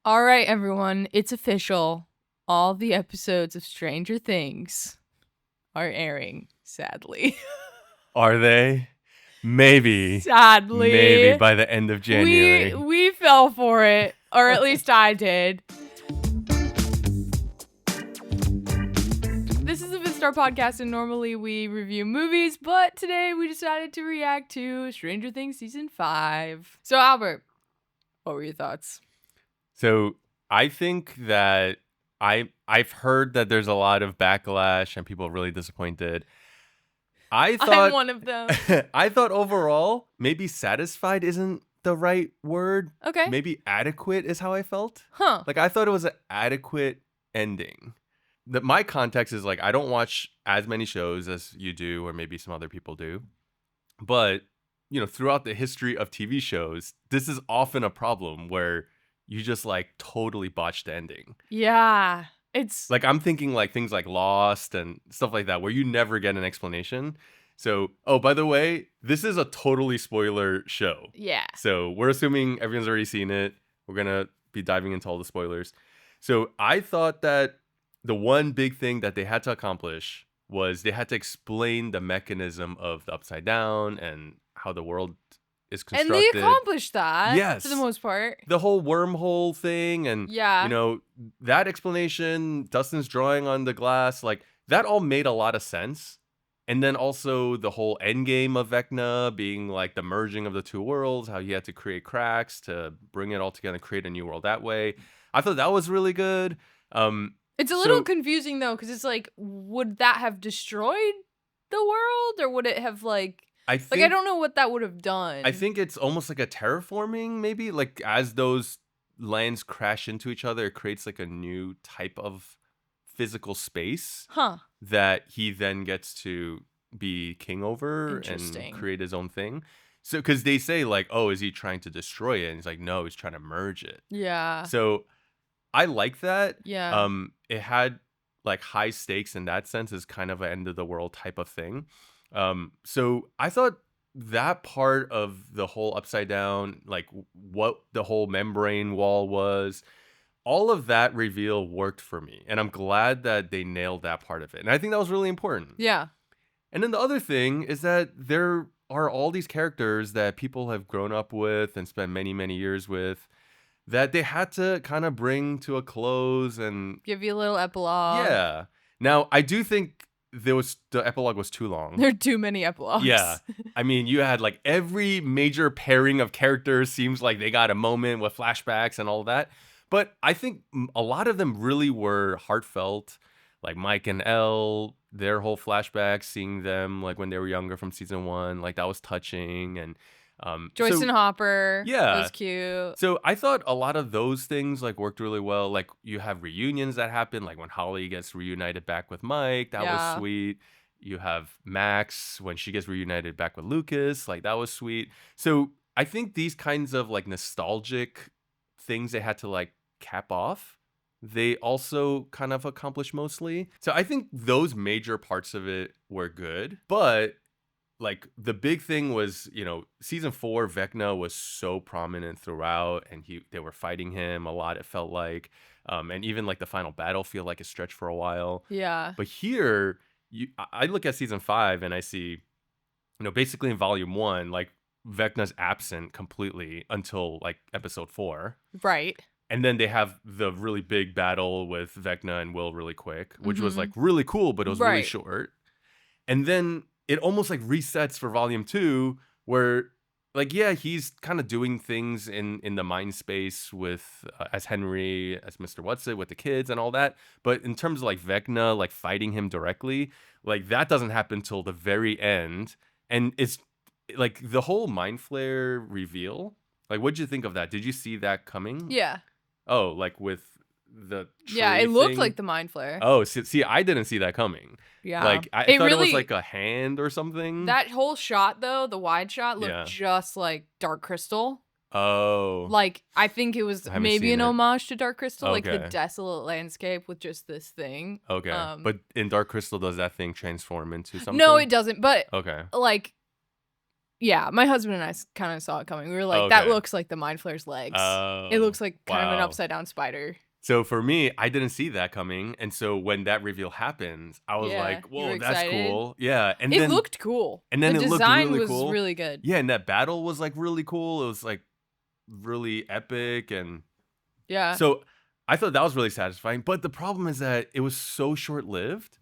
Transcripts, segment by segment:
All right, everyone, it's official. All the episodes of Stranger Things are airing, sadly. Are they? Maybe Sadly. by the end of January. We fell for it, or at least I did. This is a Fifth Star podcast, and normally we review movies, but today we decided to react to Stranger Things Season 5. So, Albert, what were your thoughts? So I think that I've heard that there's a lot of backlash and people are really disappointed. I'm one of them. I thought overall maybe satisfied isn't the right word. Okay. Maybe adequate is how I felt. Huh. Like I thought it was an adequate ending. My context is like I don't watch as many shows as you do or maybe some other people do. But, throughout the history of TV shows, this is often a problem where you just like totally botched the ending. Yeah. It's like I'm thinking like things like Lost and stuff like that where you never get an explanation. So, by the way, this is a totally spoiler show. Yeah. So we're assuming everyone's already seen it. We're going to be diving into all the spoilers. So I thought that the one big thing that they had to accomplish was they had to explain the mechanism of the upside down and how the world is constructed. And they accomplished that. Yes. For the most part. The whole wormhole thing and, that explanation, Dustin's drawing on the glass, like that all made a lot of sense. And then also the whole end game of Vecna being like the merging of the two worlds, how he had to create cracks to bring it all together and create a new world that way. I thought that was really good. It's a little confusing though, because it's like, would that have destroyed the world or would it have I don't know what that would have done. I think it's almost like a terraforming, maybe like as those lands crash into each other, it creates like a new type of physical space that he then gets to be king over and create his own thing. So, because they say like, oh, is he trying to destroy it? And he's like, no, he's trying to merge it. Yeah. So I like that. Yeah. It had like high stakes in that sense, is kind of an end of the world type of thing. So I thought that part of the whole upside down, like what the whole membrane wall was, all of that reveal worked for me. And I'm glad that they nailed that part of it. And I think that was really important. Yeah. And then the other thing is that there are all these characters that people have grown up with and spent many, many years with that they had to kind of bring to a close and give you a little epilogue. Yeah. Now, I do think the epilogue was too long. There are too many epilogues. Yeah. I mean, you had like every major pairing of characters seems like they got a moment with flashbacks and all that. But I think a lot of them really were heartfelt, like Mike and Elle, their whole flashback, seeing them like when they were younger from season 1, like that was touching. And Joyce and Hopper, yeah, that was cute. So I thought a lot of those things like worked really well. Like you have reunions that happen, like when Holly gets reunited back with Mike, that was sweet. You have Max when she gets reunited back with Lucas, like that was sweet. So I think these kinds of like nostalgic things they had to like cap off, they also kind of accomplished mostly. So I think those major parts of it were good, but like the big thing was, season 4, Vecna was so prominent throughout, and they were fighting him a lot. It felt like, and even like the final battle feel like it stretched for a while. Yeah. But here, I look at season 5 and I see, basically in volume 1, like Vecna's absent completely until like episode 4. Right. And then they have the really big battle with Vecna and Will really quick, which was like really cool, but it was really short. And then it almost like resets for volume 2 where like, yeah, he's kind of doing things in the mind space with as Henry, as Mr. Whatsit with the kids and all that. But in terms of like Vecna, like fighting him directly, like that doesn't happen till the very end. And it's like the whole Mind Flayer reveal. Like, what'd you think of that? Did you see that coming? Yeah. Oh, like with the it looked like the Mind Flayer. Oh, see, I didn't see that coming. Yeah, like I thought it was like a hand or something. That whole shot though, the wide shot, looked just like Dark Crystal. Oh, like I think it was maybe an homage to Dark Crystal, like the desolate landscape with just this thing. Okay, but in Dark Crystal, does that thing transform into something? No, it doesn't. But okay, like Yeah, my husband and I kind of saw it coming. We were like, that Okay. looks like the Mind Flayer's legs. It Oh, looks like kind of an wow. upside down spider. So for me, I didn't see that coming, and so when that reveal happens, I was Yeah, like, you were "Whoa, that's excited. cool." Yeah, It looked cool. and The then it looked design really was cool. really good. Yeah, and that battle was, like, really cool. It was, like, really epic, and Yeah. so I thought that was really satisfying, but the problem is that it was so short-lived,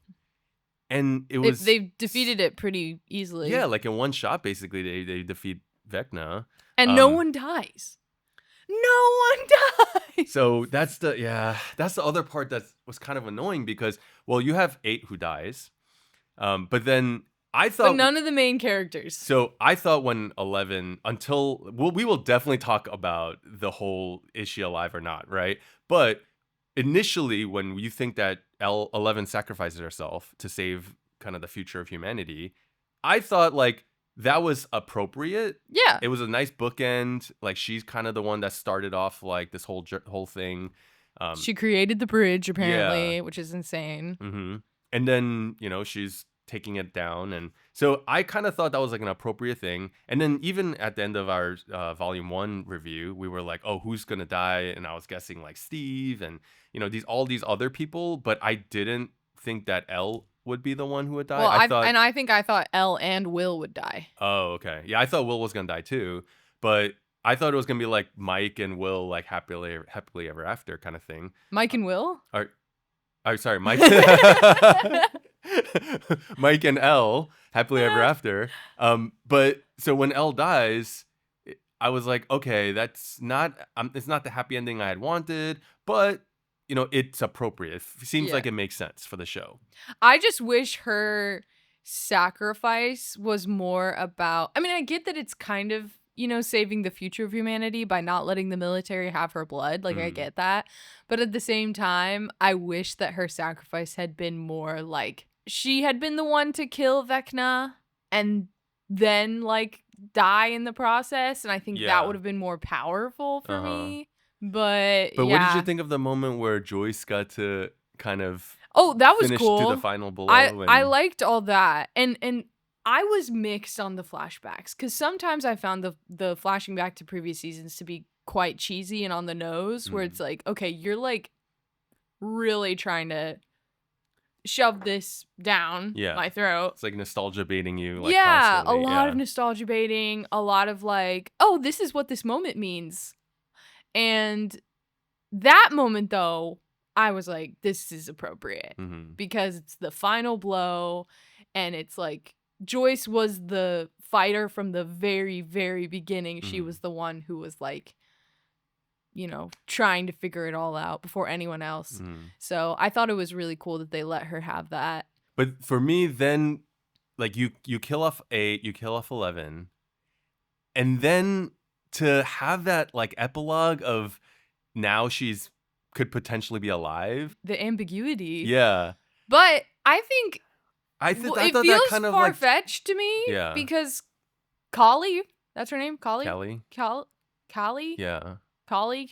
and it was They defeated it pretty easily. yeah, like, in one shot, basically, they defeat Vecna. And no one dies. No one dies. So that's the other part that was kind of annoying because, well, you have 8 who dies, but then I But thought none of the main characters. so I thought when 11 until well, we will definitely talk about the whole is she alive or not, right? But initially, when you think that 11 sacrifices herself to save kind of the future of humanity, I thought like that was appropriate. Yeah. It was a nice bookend. Like she's kind of the one that started off like this whole thing. She created the bridge, Yeah. apparently, which is insane. Mm-hmm. And then, she's taking it down. And so I kind of thought that was like an appropriate thing. And then even at the end of our volume 1 review, we were like, oh, who's going to die? And I was guessing like Steve and, all these other people. But I didn't think that Elle would be the one who would die. Well, I thought Elle and Will would die. Oh, okay. Yeah, I thought Will was going to die too. But I thought it was going to be like Mike and Will, like happily ever after kind of thing. Mike and Will? Sorry, Mike. Mike and Elle, happily ever after. But so when Elle dies, I was like, okay, that's not. It's not the happy ending I had wanted, but it's appropriate. It seems Yeah. like it makes sense for the show. I just wish her sacrifice was more about. I mean, I get that it's kind of saving the future of humanity by not letting the military have her blood. Like, I get that. But at the same time, I wish that her sacrifice had been more like she had been the one to kill Vecna and then, like, die in the process. And I think that would have been more powerful for me. But what did you think of the moment where Joyce got to kind of that was finish cool. to the final blow? I liked all that. And I was mixed on the flashbacks because sometimes I found the flashing back to previous seasons to be quite cheesy and on the nose, where it's like, okay, you're like really trying to shove this down my throat. It's like nostalgia baiting you. Like, yeah, constantly. A lot of nostalgia baiting, a lot of like, oh, this is what this moment means. And that moment, though, I was like, this is appropriate because it's the final blow and it's like, Joyce was the fighter from the very, very beginning. She was the one who was like, trying to figure it all out before anyone else. So I thought it was really cool that they let her have that. But for me, then, like you kill off 8, you kill off 11, and then to have that like epilogue of now she's could potentially be alive. The ambiguity. Yeah. But I think I it thought feels that kind of far-fetched to me. Yeah. Because Kali, that's her name? Kali? Kelly. Kali? Yeah. Callie?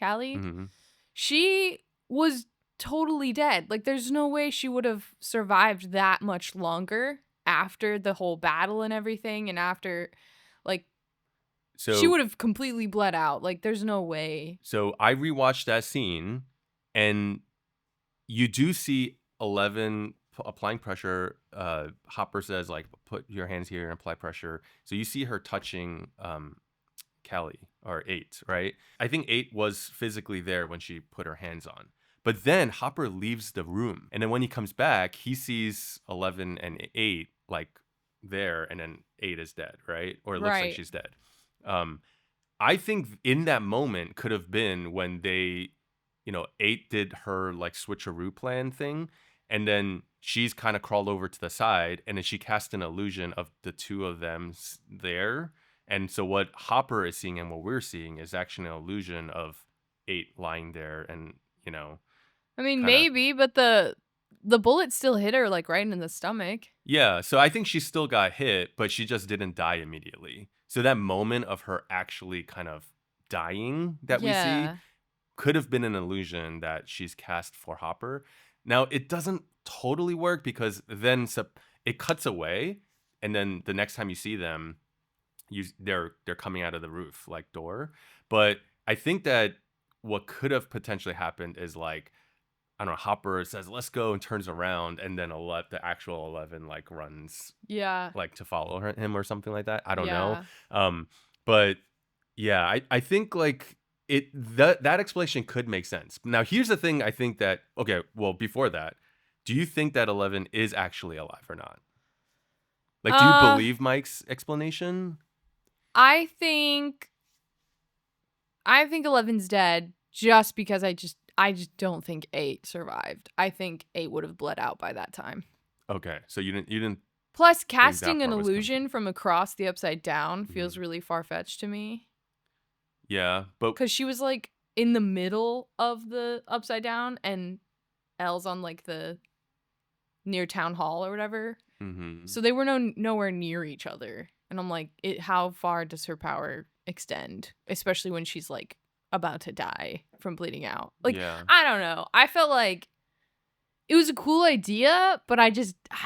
She was totally dead. Like, there's no way she would have survived that much longer after the whole battle and everything. And after, like, she would have completely bled out. Like, there's no way. So I rewatched that scene, and you do see 11 applying pressure. Hopper says, like, put your hands here and apply pressure. So you see her touching Callie, or 8, right? I think 8 was physically there when she put her hands on. But then Hopper leaves the room. And then when he comes back, he sees 11 and 8, like, there. And then 8 is dead, right? Or it looks like she's dead. I think in that moment could have been when they, 8 did her, like, switcheroo plan thing. And then she's kind of crawled over to the side. And then she cast an illusion of the two of them there. And so what Hopper is seeing and what we're seeing is actually an illusion of 8 lying there and, I mean, maybe, but the bullet still hit her, like, right in the stomach. Yeah, so I think she still got hit, but she just didn't die immediately. So that moment of her actually kind of dying that we see could have been an illusion that she's cast for Hopper. Now, it doesn't totally work because then it cuts away, and then the next time you see them, they're coming out of the roof like door. But I think that what could have potentially happened is like, I don't know, Hopper says let's go and turns around, and then the actual 11 like runs Yeah. like to follow him or something like that. I don't know. Yeah. Um, but yeah, I think like that explanation could make sense. Now here's the thing. I think that okay, well before that, do you think that 11 is actually alive or not? Like, do you Uh, believe Mike's explanation? I think 11's dead just because I just don't think 8 survived. I think 8 would have bled out by that time. Okay, so you didn't Plus, think that casting an part was illusion from across the Upside Down feels Mhm. really far-fetched to me. Yeah, but Because she was, like, in the middle of the Upside Down, and Elle's on, like, the near Town Hall or whatever. mhm. So they were nowhere near each other. And I'm like, how far does her power extend? Especially when she's, like, about to die from bleeding out. Like, Yeah. I don't know. I felt like it was a cool idea, but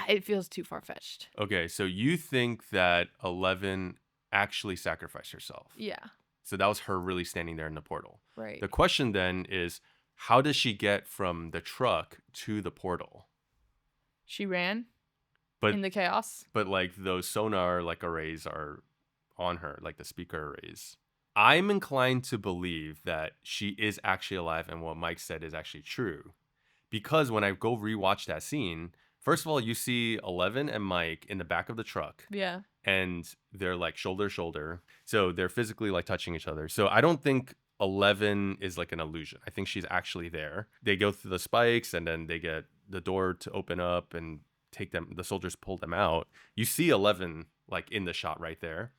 it feels too far-fetched. Okay, so you think that 11 actually sacrificed herself. Yeah, So that was her really standing there in the portal. right. The question then is, how does she get from the truck to the portal? She ran But in the chaos. but like those sonar like arrays are on her, like the speaker arrays. I'm inclined to believe that she is actually alive and what Mike said is actually true. Because when I go rewatch that scene, first of all, you see 11 and Mike in the back of the truck Yeah. and they're like shoulder to shoulder. So they're physically like touching each other. So I don't think 11 is like an illusion. I think she's actually there. They go through the spikes and then they get the door to open up and the soldiers pull them out. You see 11 like in the shot right there.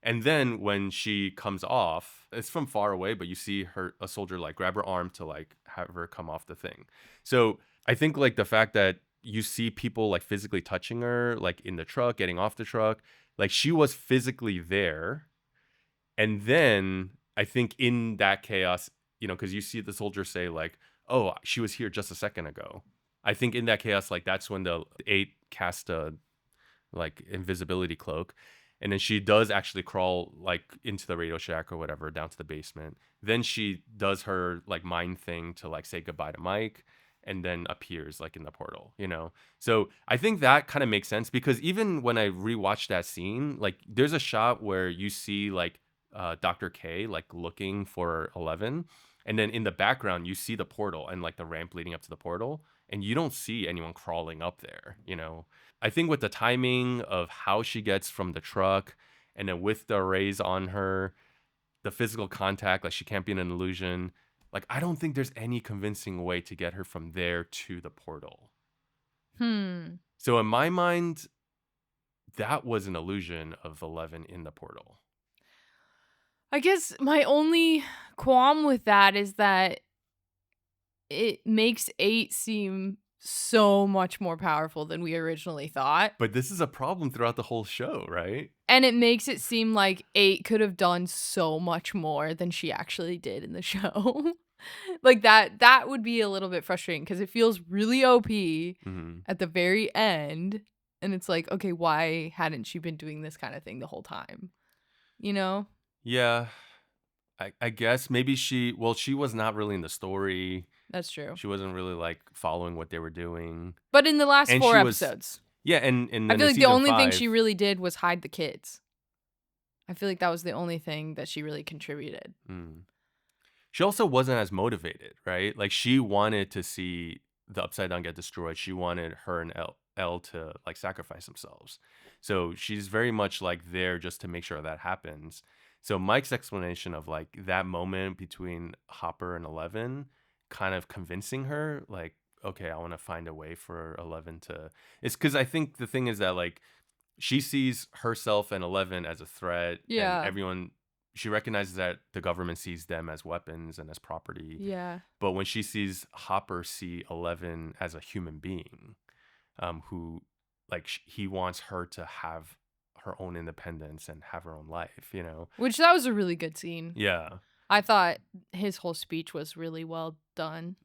And then when she comes off, it's from far away, but you see a soldier like grab her arm to like have her come off the thing. So I think like the fact that you see people like physically touching her, like in the truck, getting off the truck, like she was physically there. And then I think in that chaos, because you see the soldier say like, "Oh, she was here just a second ago." I think in that chaos, like that's when the 8 cast a like invisibility cloak, and then she does actually crawl like into the Radio Shack or whatever down to the basement. Then she does her like mind thing to like say goodbye to Mike, and then appears like in the portal. So I think that kind of makes sense because even when I rewatched that scene, like there's a shot where you see like Dr. K like looking for 11, and then in the background you see the portal and like the ramp leading up to the portal, and you don't see anyone crawling up there. I think with the timing of how she gets from the truck and then with the arrays on her, the physical contact, like she can't be in an illusion. Like, I don't think there's any convincing way to get her from there to the portal. So in my mind, that was an illusion of 11 in the portal. I guess my only qualm with that is that it makes 8 seem so much more powerful than we originally thought. But this is a problem throughout the whole show, right? And it makes it seem like 8 could have done so much more than she actually did in the show. Like that would be a little bit frustrating because it feels really OP at the very end. And it's like, okay, why hadn't she been doing this kind of thing the whole time? You know? Yeah. I guess maybe she was not really in the story. That's true. She wasn't really like following what they were doing. But in the last And 4 she was episodes, Yeah, and I then feel in like the season only thing 5, she really did was hide the kids. I feel like that was the only thing that she really contributed. she also wasn't as motivated, right? Like she wanted to see the Upside Down get destroyed. She wanted her and Elle to like sacrifice themselves. So she's very much like there just to make sure that happens. So Mike's explanation of like that moment between Hopper and 11 kind of convincing her like, okay, I want to find a way for 11 to. It's because I think the thing is that like she sees herself and 11 as a threat, and Yeah. she recognizes that the government sees them as weapons and as property. Yeah. But when she sees Hopper see 11 as a human being, who like he wants her to have her own independence and have her own life. Which that was a really good scene. Yeah. I thought his whole speech was really well done.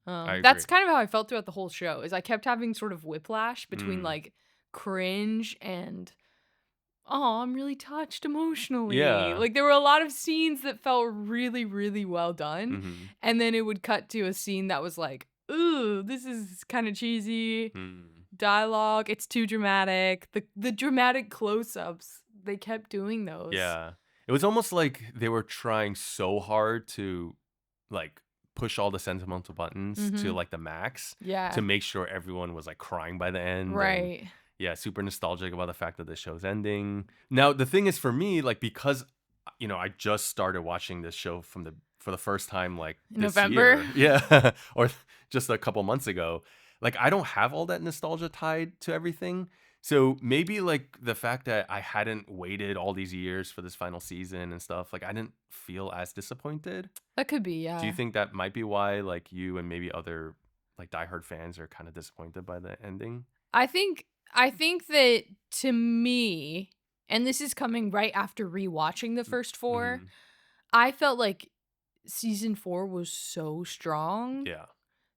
I agree. That's kind of how I felt throughout the whole show. Is I kept having sort of whiplash between like cringe and oh, I'm really touched emotionally. Yeah. Like there were a lot of scenes that felt really, really well done. Mm-hmm. And then it would cut to a scene that was like, ooh, this is kind of cheesy. Mm. Dialogue, it's too dramatic. The dramatic close-ups, they kept doing those. Yeah. It was almost like they were trying so hard to like push all the sentimental buttons to Mhm. like the max to Yeah. make sure everyone was like crying by the end and Right. yeah, super nostalgic about the fact that the show's ending. Now, the thing is for me, like because I just started watching this show for the first time like this November. year. Yeah. Or just a couple months ago. Like I don't have all that nostalgia tied to everything. So maybe like the fact that I hadn't waited all these years for this final season and stuff, like I didn't feel as disappointed. That could be, Do you yeah. think that might be why like you and maybe other like diehard fans are kind of disappointed by the ending? I think I think that to me, and this is coming right after rewatching the first 4, Mm-hmm. I felt like season 4 was so strong Yeah.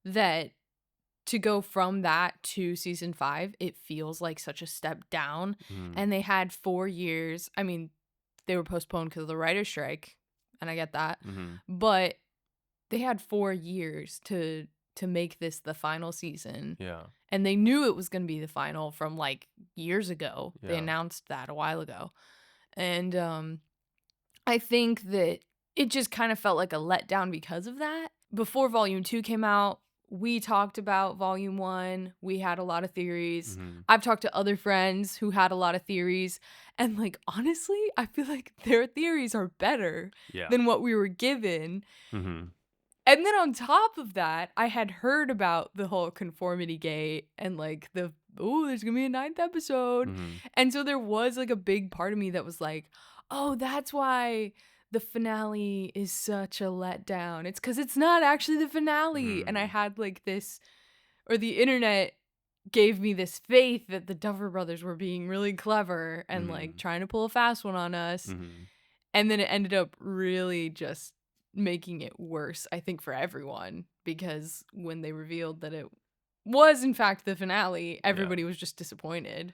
that to go from that to season 5, it feels like such a step down. Mm-hmm. And they had 4 years. I mean, they were postponed because of the writer's strike, and I get that. Mm-hmm. But they had 4 years to make this the final season. Yeah. And they knew it was going to be the final from like years ago. They Yeah. announced that a while ago. And I think that it just kind of felt like a letdown because of that. Before Volume 2 came out, we talked about Volume 1. We had a lot of theories. Mm-hmm. I've talked to other friends who had a lot of theories. And, like, honestly, I feel like their theories are better Yeah. than what we were given. Mm-hmm. And then on top of that, I had heard about the whole conformity gate and, like, there's gonna be a 9th episode. Mm-hmm. And so there was, like, a big part of me that was like, oh, that's why the finale is such a letdown. It's because it's not actually the finale. And I Mm-hmm. had, like, this, or the internet gave me this faith that the Duffer Brothers were being really clever and, like, Mm-hmm. trying to pull a fast one on us. Mm-hmm. And then it ended up really just making it worse, I think, for everyone, because when they revealed that it was, in fact, the finale, Yeah. everybody was just disappointed.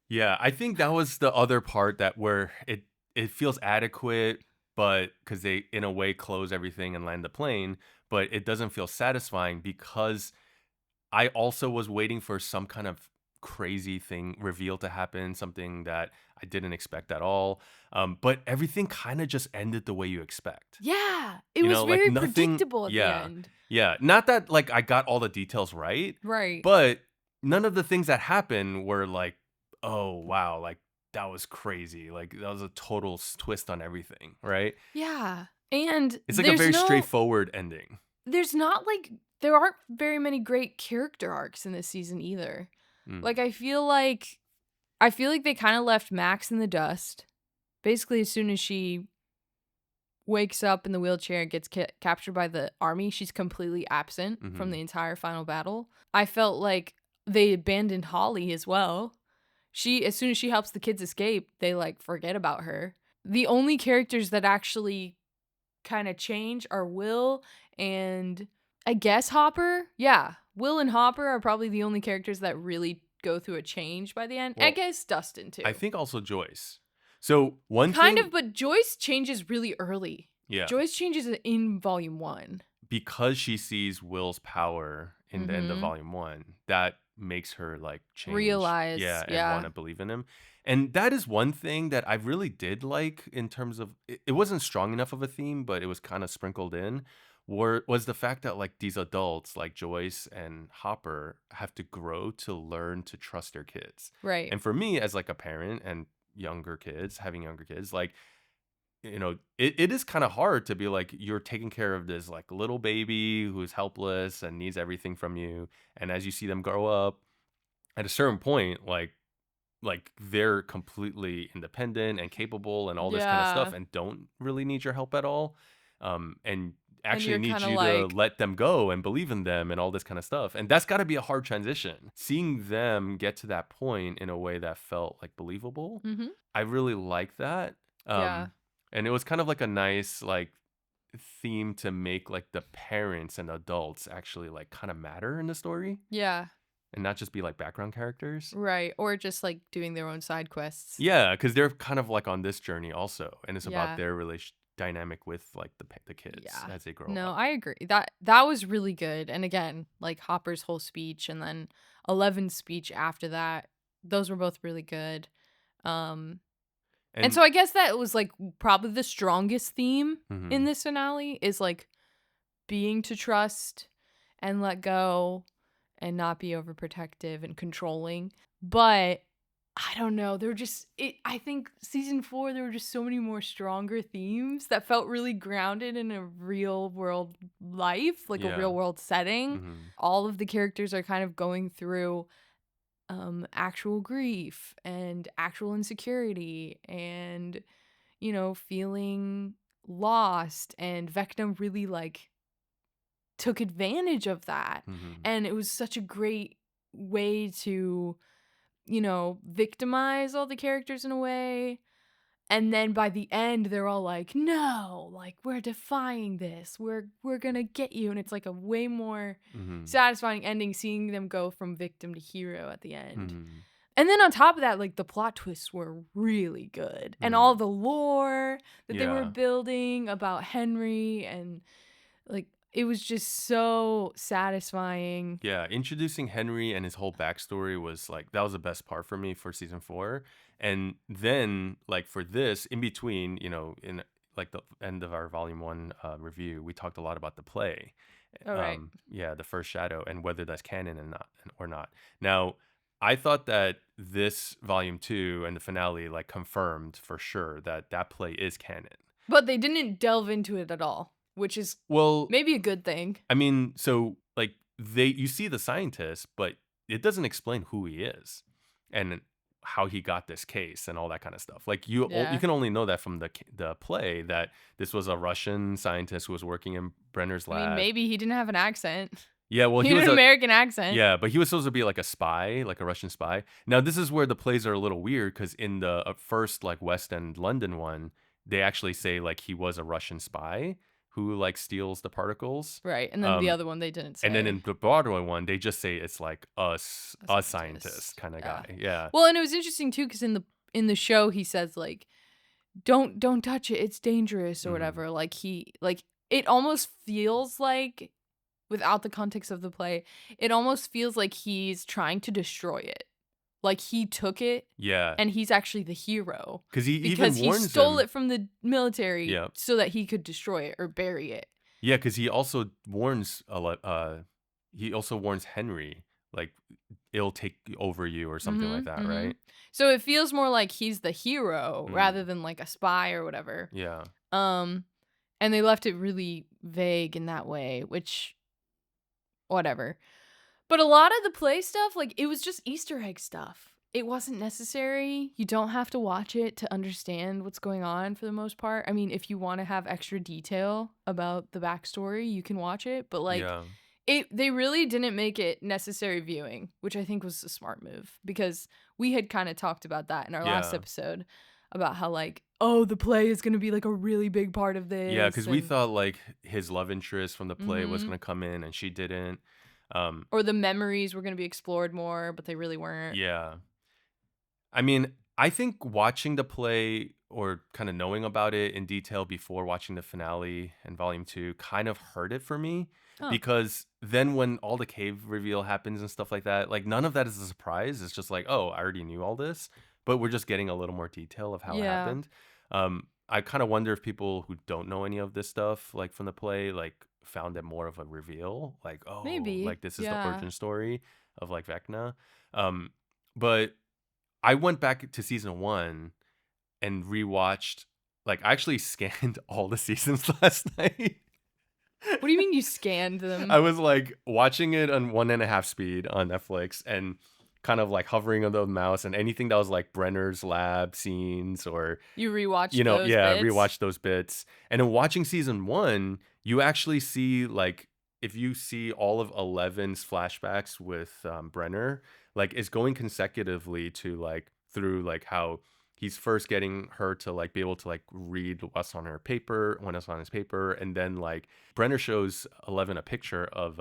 Yeah, I think that was the other part that where it feels adequate, but because they in a way close everything and land the plane, but it doesn't feel satisfying because I also was waiting for some kind of crazy thing reveal to happen, something that I didn't expect at all. But everything kind of just ended the way you expect. Yeah, it was Like very nothing. predictable at the Yeah, end. yeah. Not that like I got all the details right, Right. but none of the things that happened were like, oh wow, like that was crazy. Like that was a total twist on everything, right? Yeah. And It's like a very straightforward ending. there's not like, there aren't very many great character arcs in this season either. Mm. Like, I feel like they kind of left Max in the dust. Basically, as soon as she wakes up in the wheelchair and gets captured by the army, she's completely absent from Hmm. the entire final battle. I felt like they abandoned Holly as well. As soon as she helps the kids escape, they like forget about her. The only characters that actually kind of change are Will and I guess Hopper. Yeah, Will and Hopper are probably the only characters that really go through a change by the end. I Well, guess Dustin I too. think also Joyce. So one Kind thing, of, but Joyce changes really early. yeah, Joyce changes in volume 1. because she sees Will's power in the end of Mhm. volume one, that makes her like change, Realize, yeah, and want yeah. to believe in him. And that is one thing that I really did like in terms of it wasn't strong enough of a theme, but it was kind of sprinkled in. Was the fact that like these adults like Joyce and Hopper have to grow to learn to trust their kids. Right. And for me as like a parent and having younger kids, like it is kind of hard to be like you're taking care of this like little baby who's helpless and needs everything from you. And as you see them grow up, at a certain point, like they're completely independent and capable and all this kind of stuff Yeah. and don't really need your help at all. And And actually you're need kind of you to like, let them go and believe in them and all this kind of stuff. And that's got to be a hard transition. Seeing them get to that point in a way that felt like believable, mhm. I really like that. Yeah. And it was kind of like a nice like theme to make like the parents and adults actually like kind of matter in the story. Yeah. and not just be like background characters. Right. Or just like doing their own side quests. Yeah, because they're kind of like on this journey also, and it's about Yeah. their relation dynamic with like the kids Yeah. as they grow No, up. I agree. That was really good. And again, like Hopper's whole speech and then Eleven's speech after that, those were both really good. And And so I guess that was like probably the strongest theme in mhm. this finale is like being to trust and let go and not be overprotective and controlling. But I don't know. There were just I think season 4 there were just so many more stronger themes that felt really grounded in a real world life, like a Yeah. real world setting. Mhm. All of the characters are kind of going through actual grief and actual insecurity and feeling lost, and Vecna really like took advantage of that. Mhm. And it was such a great way to, victimize all the characters in a way. And then by the end, they're all like, "No, like we're defying this. We're gonna get you." And it's like a way more Mhm. satisfying ending, seeing them go from victim to hero at the end. Mhm. And then on top of that, like the plot twists were really good, and all Mhm. the lore that they were Yeah. building about Henry, and like it was just so satisfying. Yeah, introducing Henry and his whole backstory was like that was the best part for me for season 4. And then like for this in between, in like the end of our volume 1 review, we talked a lot about the play. All right. Yeah, the first shadow and whether that's canon and not or not. Now, I thought that this volume 2 and the finale like confirmed for sure that that play is canon. But they didn't delve into it at all, which is Well, maybe a good thing. I mean, so like you see the scientist, but it doesn't explain who he is and how he got this case and all that kind of stuff. Like you Yeah. can only know that from the play that this was a Russian scientist who was working in Brenner's I mean, lab. maybe he didn't have an accent. Yeah, well, He he had was an a American accent. yeah, but he was supposed to be like a spy, like a Russian spy. Now, this is where the plays are a little weird because in the first like West End London one, they actually say like he was a Russian spy who like steals the particles. Right. And then the Um, other one they didn't and then say. in the Broadway one, they just say it's like a A scientist kind of Yeah. guy. Yeah. Well, and it was interesting too because in the show he says like, don't touch it, it's dangerous or Hmm. whatever. Like it almost feels like, without the context of the play, it almost feels like he's trying to destroy it. Like he took it Yeah. and he's actually the hero Because he even because he warns stole him. it from the military Yeah. so that he could destroy it or bury it. Yeah. Because he also warns a lot. He also warns Henry, like, it'll take over you or something like Mhm. that, Mhm. right? So it feels more like he's the hero rather Mm. than like a spy or whatever. Yeah. Um and they left it really vague in that way, which whatever. But a lot of the play stuff, like it was just Easter egg stuff. It wasn't necessary. You don't have to watch it to understand what's going on for the most part. I mean, if you want to have extra detail about the backstory, you can watch it. But like Yeah. they really didn't make it necessary viewing, which I think was a smart move because we had kind of talked about that in our last Yeah. episode about how like, oh, the play is going to be like a really big part of Yeah. this, Because we and thought like his love interest from the play was mhm, going to come in and she didn't. Um, or the memories were going to be explored more, but they really weren't. yeah. I mean, I think watching the play or kind of knowing about it in detail before watching the finale and volume 2 kind of hurt it for me Oh, because then when all the cave reveal happens and stuff like that, like none of that is a surprise. It's just like, oh, I already knew all this, but we're just getting a little more detail of how it yeah, happened. I kind of wonder if people who don't know any of this stuff, like from the play, like found it more of a reveal, like, oh, maybe, like this is the yeah. origin story of like Vecna. Um, but I went back to season 1 and rewatched, like, I actually scanned all the seasons last night. What do you mean you scanned I them? was like watching it on 1.5 speed on Netflix and kind of like hovering on the mouse and anything that was like Brenner's lab scenes or, You rewatched those yeah, bits? rewatch those bits. And in watching season 1, you actually see like, if you see all of 11's flashbacks with Brenner, like it's going consecutively to like through like how he's first getting her to like be able to like read what's on her paper, what's on his paper, and then like Brenner shows 11 a picture of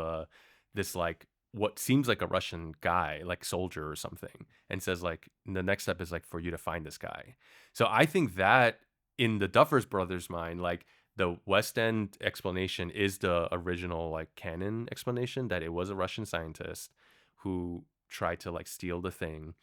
this like what seems like a Russian guy, like soldier or something, and says like the next step is like for you to find this guy. So I think that in the Duffers brothers' mind, like the West End explanation is the original like canon explanation that it was a Russian scientist who tried to like steal the thing.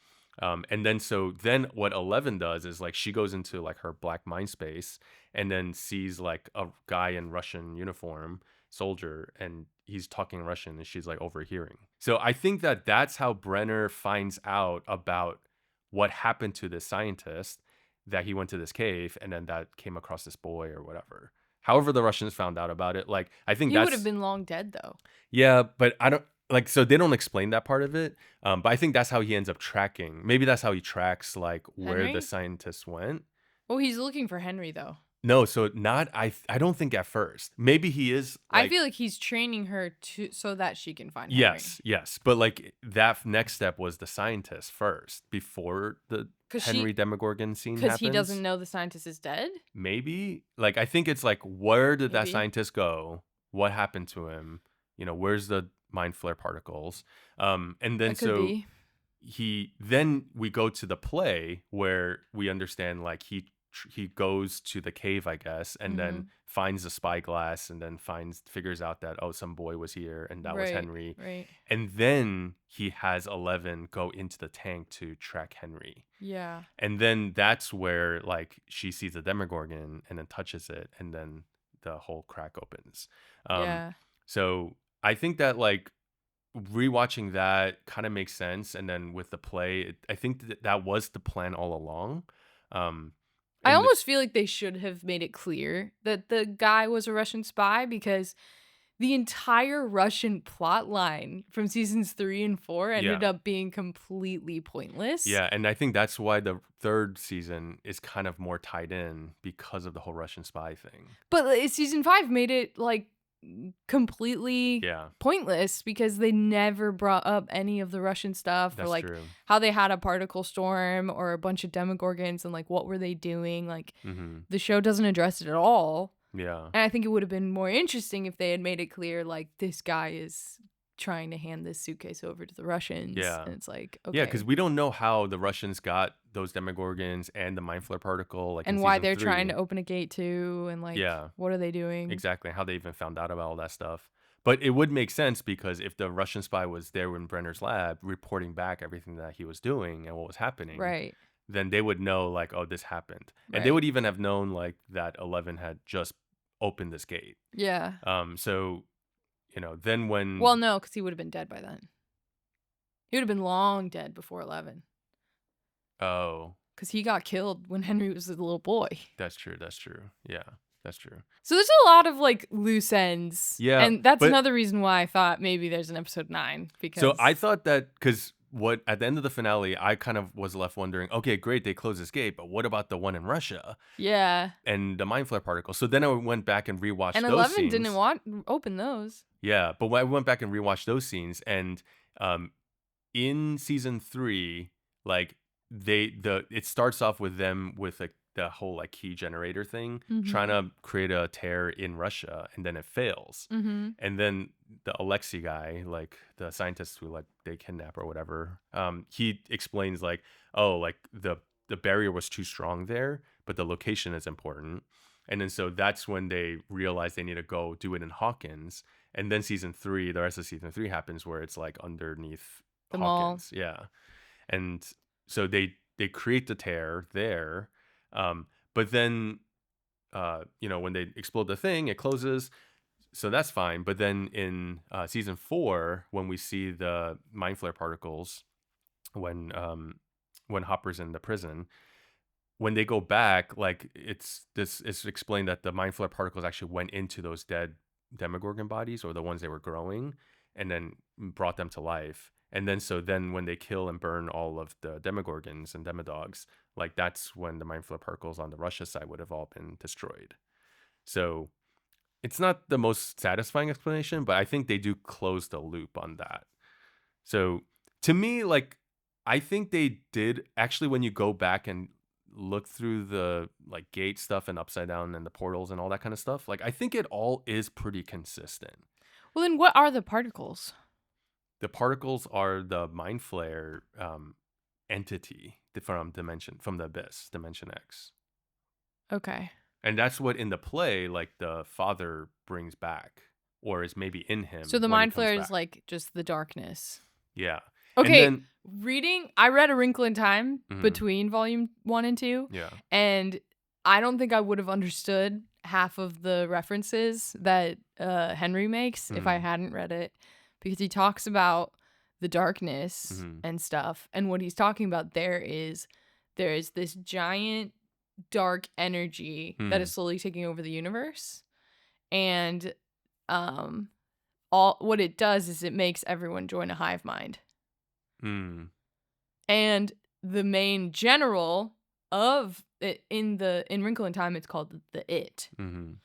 And then so then what 11 does is like she goes into like her black mind space and then sees like a guy in Russian uniform, soldier, and he's talking Russian and she's like overhearing. So I think that that's how Brenner finds out about what happened to this scientist, that he went to this cave and then that came across this boy or whatever. However the Russians found out about it, like I think He would have that's been long dead though. yeah, but I don't like so they don't explain that part of it. But I think that's how he ends up tracking. Maybe that's how he tracks like where the Henry? scientists went. Oh, he's looking for Henry though. No, so not I don't think at first. Maybe he is I like feel like he's training her to so that she can find Henry. yes, but like that next step was the scientist first before the Henry Demogorgon scene Because happens. he doesn't know the scientist is dead. Maybe like I think it's like where did that Maybe. scientist go? What happened to him? You know, where's the mind flare particles? And then That could so be. then we go to the play where we understand like he goes to the cave, I guess, and then finds the spyglass and then figures out that oh, some boy was here and that was Henry. Right. And then he has 11 go into the tank to track Henry. Yeah. And then that's where like she sees the Demogorgon and then touches it and then the whole crack opens. Yeah. So I think that like rewatching that kind of makes sense. And then with the play, I think that was the plan all along. I almost feel like they should have made it clear that the guy was a Russian spy, because the entire Russian plot line from seasons 3 and 4 ended up being completely pointless. Yeah, and I think that's why the third season is kind of more tied in because of the whole Russian spy thing. But season 5 made it like completely pointless because they never brought up any of the Russian stuff. That's or like true. How they had a particle storm or a bunch of Demogorgons and like what were they doing. Like the show doesn't address it at all. Yeah. And I think it would have been more interesting if they had made it clear like this guy is trying to hand this suitcase over to the Russians. Yeah. And it's like, okay. Yeah, because we don't know how the Russians got those Demogorgons and the mind flare particle, like, and in why season they're 3. trying to open a gate too, and like what are they doing? Exactly, how they even found out about all that stuff. But it would make sense because if the Russian spy was there in Brenner's lab reporting back everything that he was doing and what was happening, Right. then they would know like, oh, this happened. And they would even have known like that 11 had just opened this gate. Yeah. So, you know, then when... Well, no, because he would have been dead by then. He would have been long dead before 11. Oh. Because he got killed when Henry was a little boy. That's true. Yeah, that's true. So there's a lot of like loose ends. Yeah. And that's another reason why I thought maybe there's an episode 9. Because So I thought that because what at the end of the finale, I kind of was left wondering, okay, great, they closed this gate, but what about the one in Russia? Yeah. And the mind flare particle. So then I went back and rewatched and those 11 scenes. didn't open those. Yeah, but when I went back and rewatched those scenes, and in season 3, like it starts off with them with like the whole like key generator thing, trying to create a tear in Russia, and then it fails. And then the Alexei guy, like the scientist who like they kidnap or whatever, he explains like, oh, like the barrier was too strong there, but the location is important. And then so that's when they realize they need to go do it in Hawkins. And then the rest of season 3 happens where it's like underneath the Hawkins. Mall. Yeah. And so they create the tear there. But then, you know, when they explode the thing, it closes. So that's fine. But then in season 4, when we see the mind flare particles, when Hopper's in the prison, when they go back, like it's explained that the mind flare particles actually went into those dead Demogorgon bodies, or the ones they were growing, and then brought them to life. And then when they kill and burn all of the Demogorgons and Demodogs, like that's when the mind flare particles on the Russia side would have all been destroyed. So it's not the most satisfying explanation, but I think they do close the loop on that. So to me, like, I think they did actually, when you go back and look through the like gate stuff and upside down and the portals and all that kind of stuff, like I think it all is pretty consistent. Well, then what are the particles? The particles are the mind flare entity from the abyss, Dimension X. Okay. And that's what in the play, like the father brings back, or is maybe in So him the when he mind comes flare is back. like just the darkness. Yeah. And Okay, then, I read A Wrinkle in Time mhm, between volume 1 and 2, yeah. and I don't think I would have understood half of the references that Henry makes if I Mhm, hadn't read it, because he talks about the darkness mhm, and stuff, and what he's talking about there is this giant dark energy that is mhm, slowly taking over the universe, and um all what it does is it makes everyone join a hive mind. mhm, And the main general of it in Wrinkle in Time, it's called the It. mhm.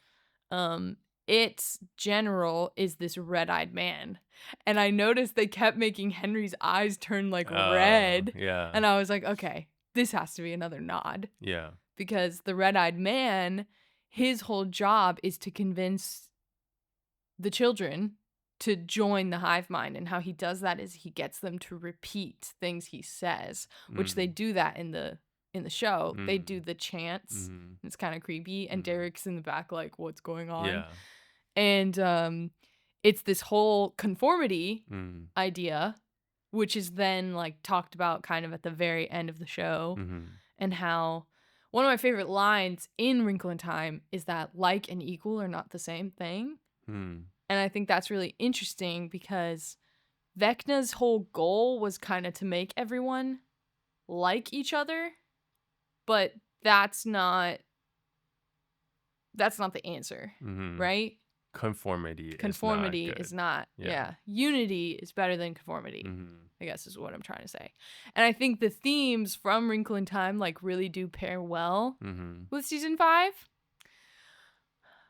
Um, its general is this red-eyed man, and I noticed they kept making Henry's eyes turn like Oh, red, yeah. and I was like, okay, this has to be another nod Yeah. because the red-eyed man, his whole job is to convince the children to join the hive mind, and how he does that is he gets them to repeat things he says, which they Mm, do that in the show. They do mm, the chants. mhm, It's kind of creepy, and mhm. Derek's in the back like, what's going on? Yeah. And it's this whole conformity Mm, idea, which is then like talked about kind of at the very end of the show, mhm, and how one of my favorite lines in Wrinkle in Time is that like and equal are not the same thing. mm, And I think that's really interesting because Vecna's whole goal was kind of to make everyone like each other, but that's not the answer, mhm. right? Conformity is not Conformity is good. not. Yeah. Yeah. Unity is better than conformity, Mhm, I guess is what I'm trying to say. And I think the themes from Wrinkle in Time like really do pair well mhm. with season 5.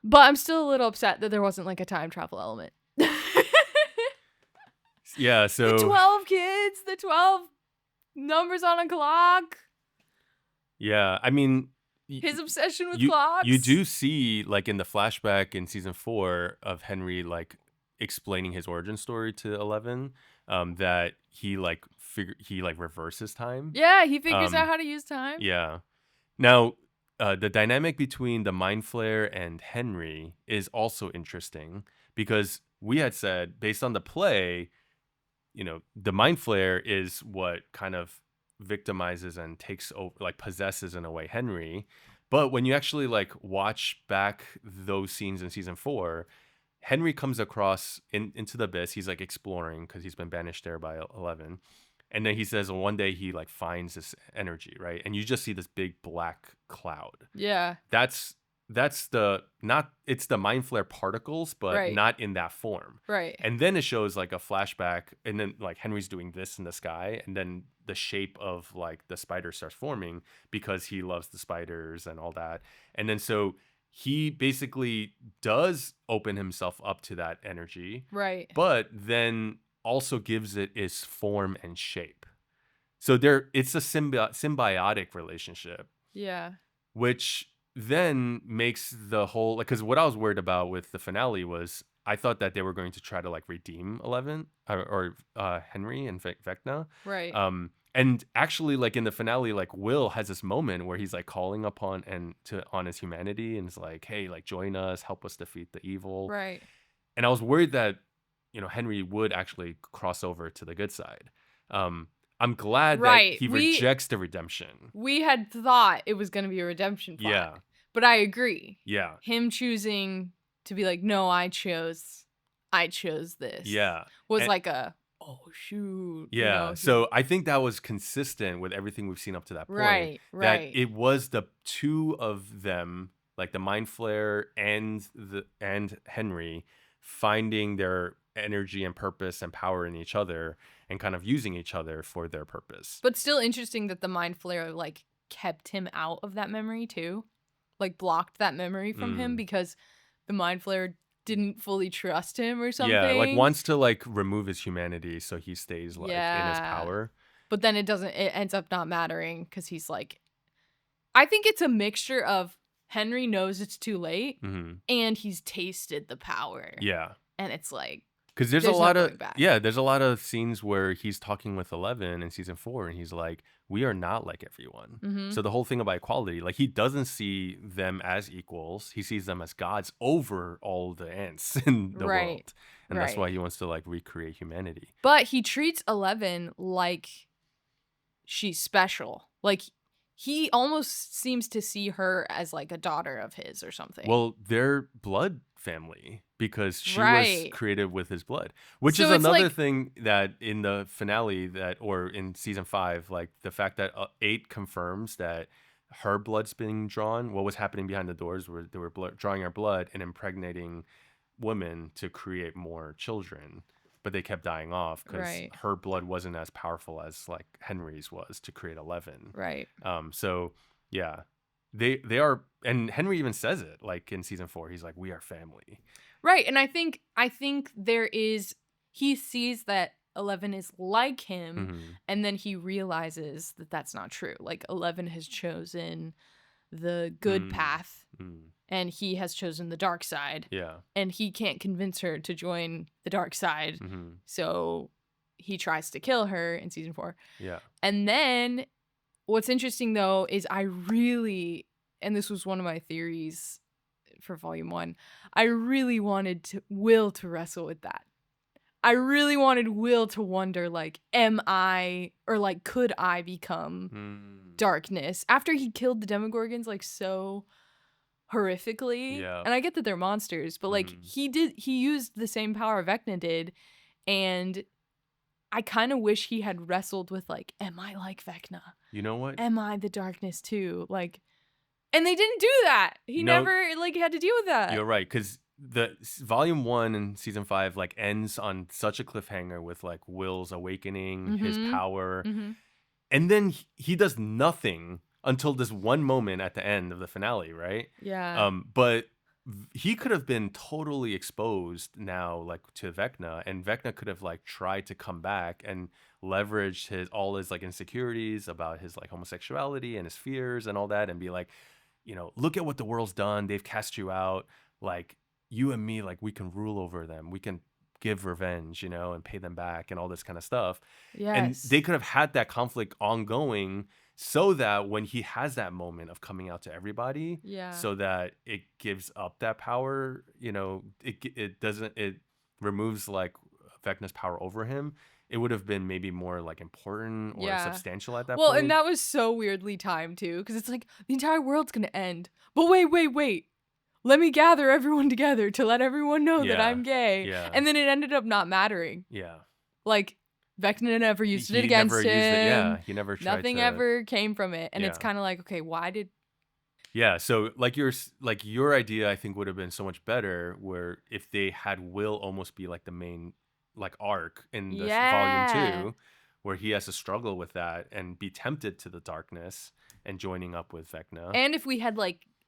But I'm still a little upset that there wasn't like a time travel element. Yeah, The so 12 kids, the 12 numbers on a clock, yeah, I mean, y his obsession with you clocks. do see, like, in the flashback in season 4 of Henry, like, explaining his origin story to Eleven, that he, like, reverses time. Yeah, he figures out Um, how to use time. yeah. Now, the dynamic between the Mind Flayer and Henry is also interesting because we had said, based on the play, the Mind Flayer is what kind of victimizes and takes over, like possesses in a way, Henry. But when you actually like watch back those scenes in season 4, Henry comes across into the abyss. He's like exploring because he's been banished there by Eleven. And then he says one day he like finds this energy, right? And you just see this big black cloud. Yeah, That's that's the not it's the mind flare particles, but right, not in that form. right, And then it shows like a flashback, and then like Henry's doing this in the sky, and then the shape of like the spider starts forming because he loves the spiders and all that. And then so he basically does open himself up to that energy, right. but then also gives it its form and shape. So it's a symbiotic relationship, Yeah, which then makes the whole like, because what I was worried about with the finale was I thought that they were going to try to like redeem Eleven or Henry and Vecna. right. And actually, like in the finale, like Will has this moment where he's like calling upon and to on his humanity and is like, hey, like join us, help us defeat the evil. Right. And I was worried that Henry would actually cross over to the good side. I'm glad that Right. he rejects the redemption. We had thought it was going to be a redemption plot. Yeah, But I agree. yeah. Him choosing to be like, "No, I chose this." Yeah. Was And like a, "Oh shoot," yeah. So I think that was consistent with everything we've seen up to that point. Right, That right. it was the two of them, like the Mind Flayer and Henry, finding their energy and purpose and power in each other and kind of using each other for their purpose. But still interesting that the mind flare like kept him out of that memory too. Like blocked that memory from him Mm. because the mind flare didn't fully trust him or Yeah, like something. wants to like remove his humanity so he stays like in his Yeah. power. But then it ends up not mattering because he's like, I think it's a mixture of Henry knows it's too late Hmm. and he's tasted the power. Yeah. And it's like, Because there's a There's no lot of going back. there's a lot of scenes where he's talking with 11 in season 4, and he's like, "We are not like everyone." Mm-hmm. So the whole thing about equality, like he doesn't see them as equals; he sees them as gods over all the ants in the Right. world, and that's why he wants to like recreate humanity. But he treats 11 like she's special. Like he almost seems to see her as like a daughter of his or something. Well, they're blood family because she was Right. created with his blood, which So is it's another like- thing that in the finale or in season 5, like the fact that 8 confirms that her blood's being drawn. What was happening behind the doors where they were drawing her blood and impregnating women to create more children, but they kept dying off because Right. her blood wasn't as powerful as like Henry's was to create 11. Right. So yeah, they are, and Henry even says it like in season 4. He's like, "We are family." Right. And I think he sees that 11 is like him, Mhm. and then he realizes that that's not true. Like 11 has chosen the good path, and he has chosen the dark side. Yeah. And he can't convince her to join the dark side. Mm-hmm. So he tries to kill her in season 4. Yeah. And then what's interesting though is and this was one of my theories for volume 1, I really wanted Will to wrestle with that. I really wanted Will to wonder, like, am I, or like, could I become darkness after he killed the Demogorgons like so horrifically? Yeah. And I get that they're monsters, but like he used the same power Vecna did, and I kind of wish he had wrestled with like, am I like Vecna? You know what? Am I the darkness too? Like, and they didn't do that. He never like had to deal with that. You're right, because the volume 1 in season 5 like ends on such a cliffhanger with like Will's awakening, his power, and then he does nothing until this one moment at the end of the finale, right? Yeah. But he could have been totally exposed now, like to Vecna, and Vecna could have like tried to come back and leverage all his like insecurities about his like homosexuality and his fears and all that, and be like, look at what the world's done. They've cast you out. Like you and me, like we can rule over them. We can give revenge, and pay them back and all this kind of stuff. Yes. And they could have had that conflict ongoing so that when he has that moment of coming out to everybody, so that it gives up that power, it removes like Vecna's power over him. It would have been maybe more like important or substantial at that point. Well, and that was so weirdly timed too, because it's like the entire world's gonna end. But wait. Let me gather everyone together to let everyone know that I'm gay. Yeah. And then it ended up not mattering. Yeah. Like Vecna never used it against him. He never tried Nothing ever came from it. And it's kind of like, okay, why did... Yeah, so like your idea, I think would have been so much better, where if they had Will almost be like the main like arc in this volume 2, where he has to struggle with that and be tempted to the darkness and joining up with Vecna. And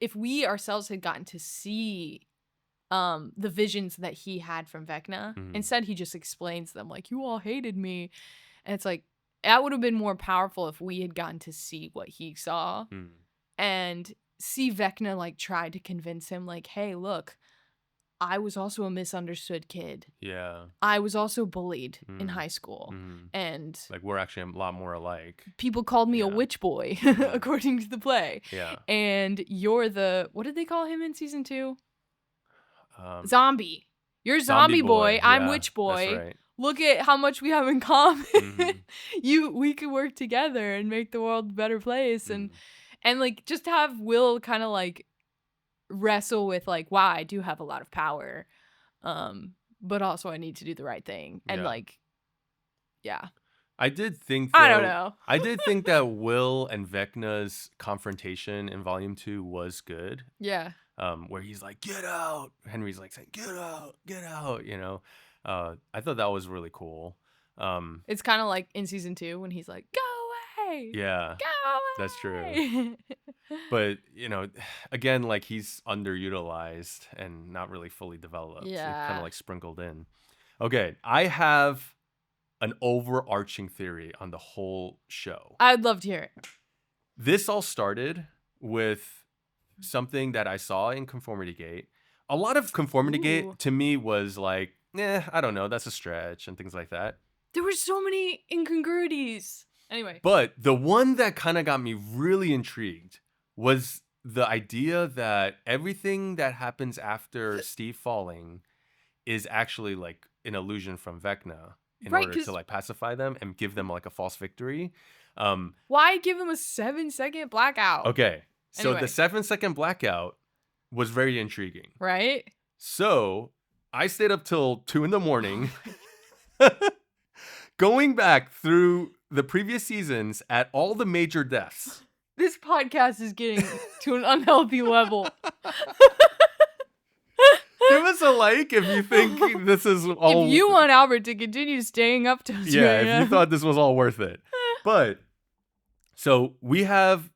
if we ourselves had gotten to see the visions that he had from Vecna, instead he just explains them like, you all hated me. And it's like, that would have been more powerful if we had gotten to see what he saw and see Vecna like try to convince him like, hey, look, I was also a misunderstood kid. Yeah. I was also bullied in high school. And like we're actually a lot more alike. People called me a witch boy, according to the play. Yeah. And you're what did they call him in season 2? Zombie. You're zombie boy. I'm witch boy. That's right. Look at how much we have in common. We could work together and make the world a better place. And like just have Will kind of like wrestle with like, wow, I do have a lot of power, but also I need to do the right thing. And like, I did think, though, I don't know. I did think that Will and Vecna's confrontation in volume 2 was good. Yeah. Where he's like, get out. Henry's like saying, get out. I thought that was really cool. It's kind of like in season 2 when he's like, go away. Yeah. Go away. That's true. But, again, like he's underutilized and not really fully developed. Yeah. Kind of like sprinkled in. Okay. I have an overarching theory on the whole show. I'd love to hear it. This all started with something that I saw in Conformity Gate. A lot of Conformity Gate to me was like I don't know. That's a stretch and things like that. There were so many incongruities. Anyway. But the one that kind of got me really intrigued was the idea that everything that happens after Steve falling is actually like an illusion from Vecna in Right, order to like pacify them and give them like a false victory. Why give them a 7-second blackout? Okay. So Anyway. the 7-second blackout was very intriguing. Right? So I stayed up till 2 a.m. going back through the previous seasons at all the major deaths. This podcast is getting to an unhealthy level. Give us a like if you think this is all... If you want Albert to continue staying up to us. Yeah, if you thought this was all worth it. But, so we have,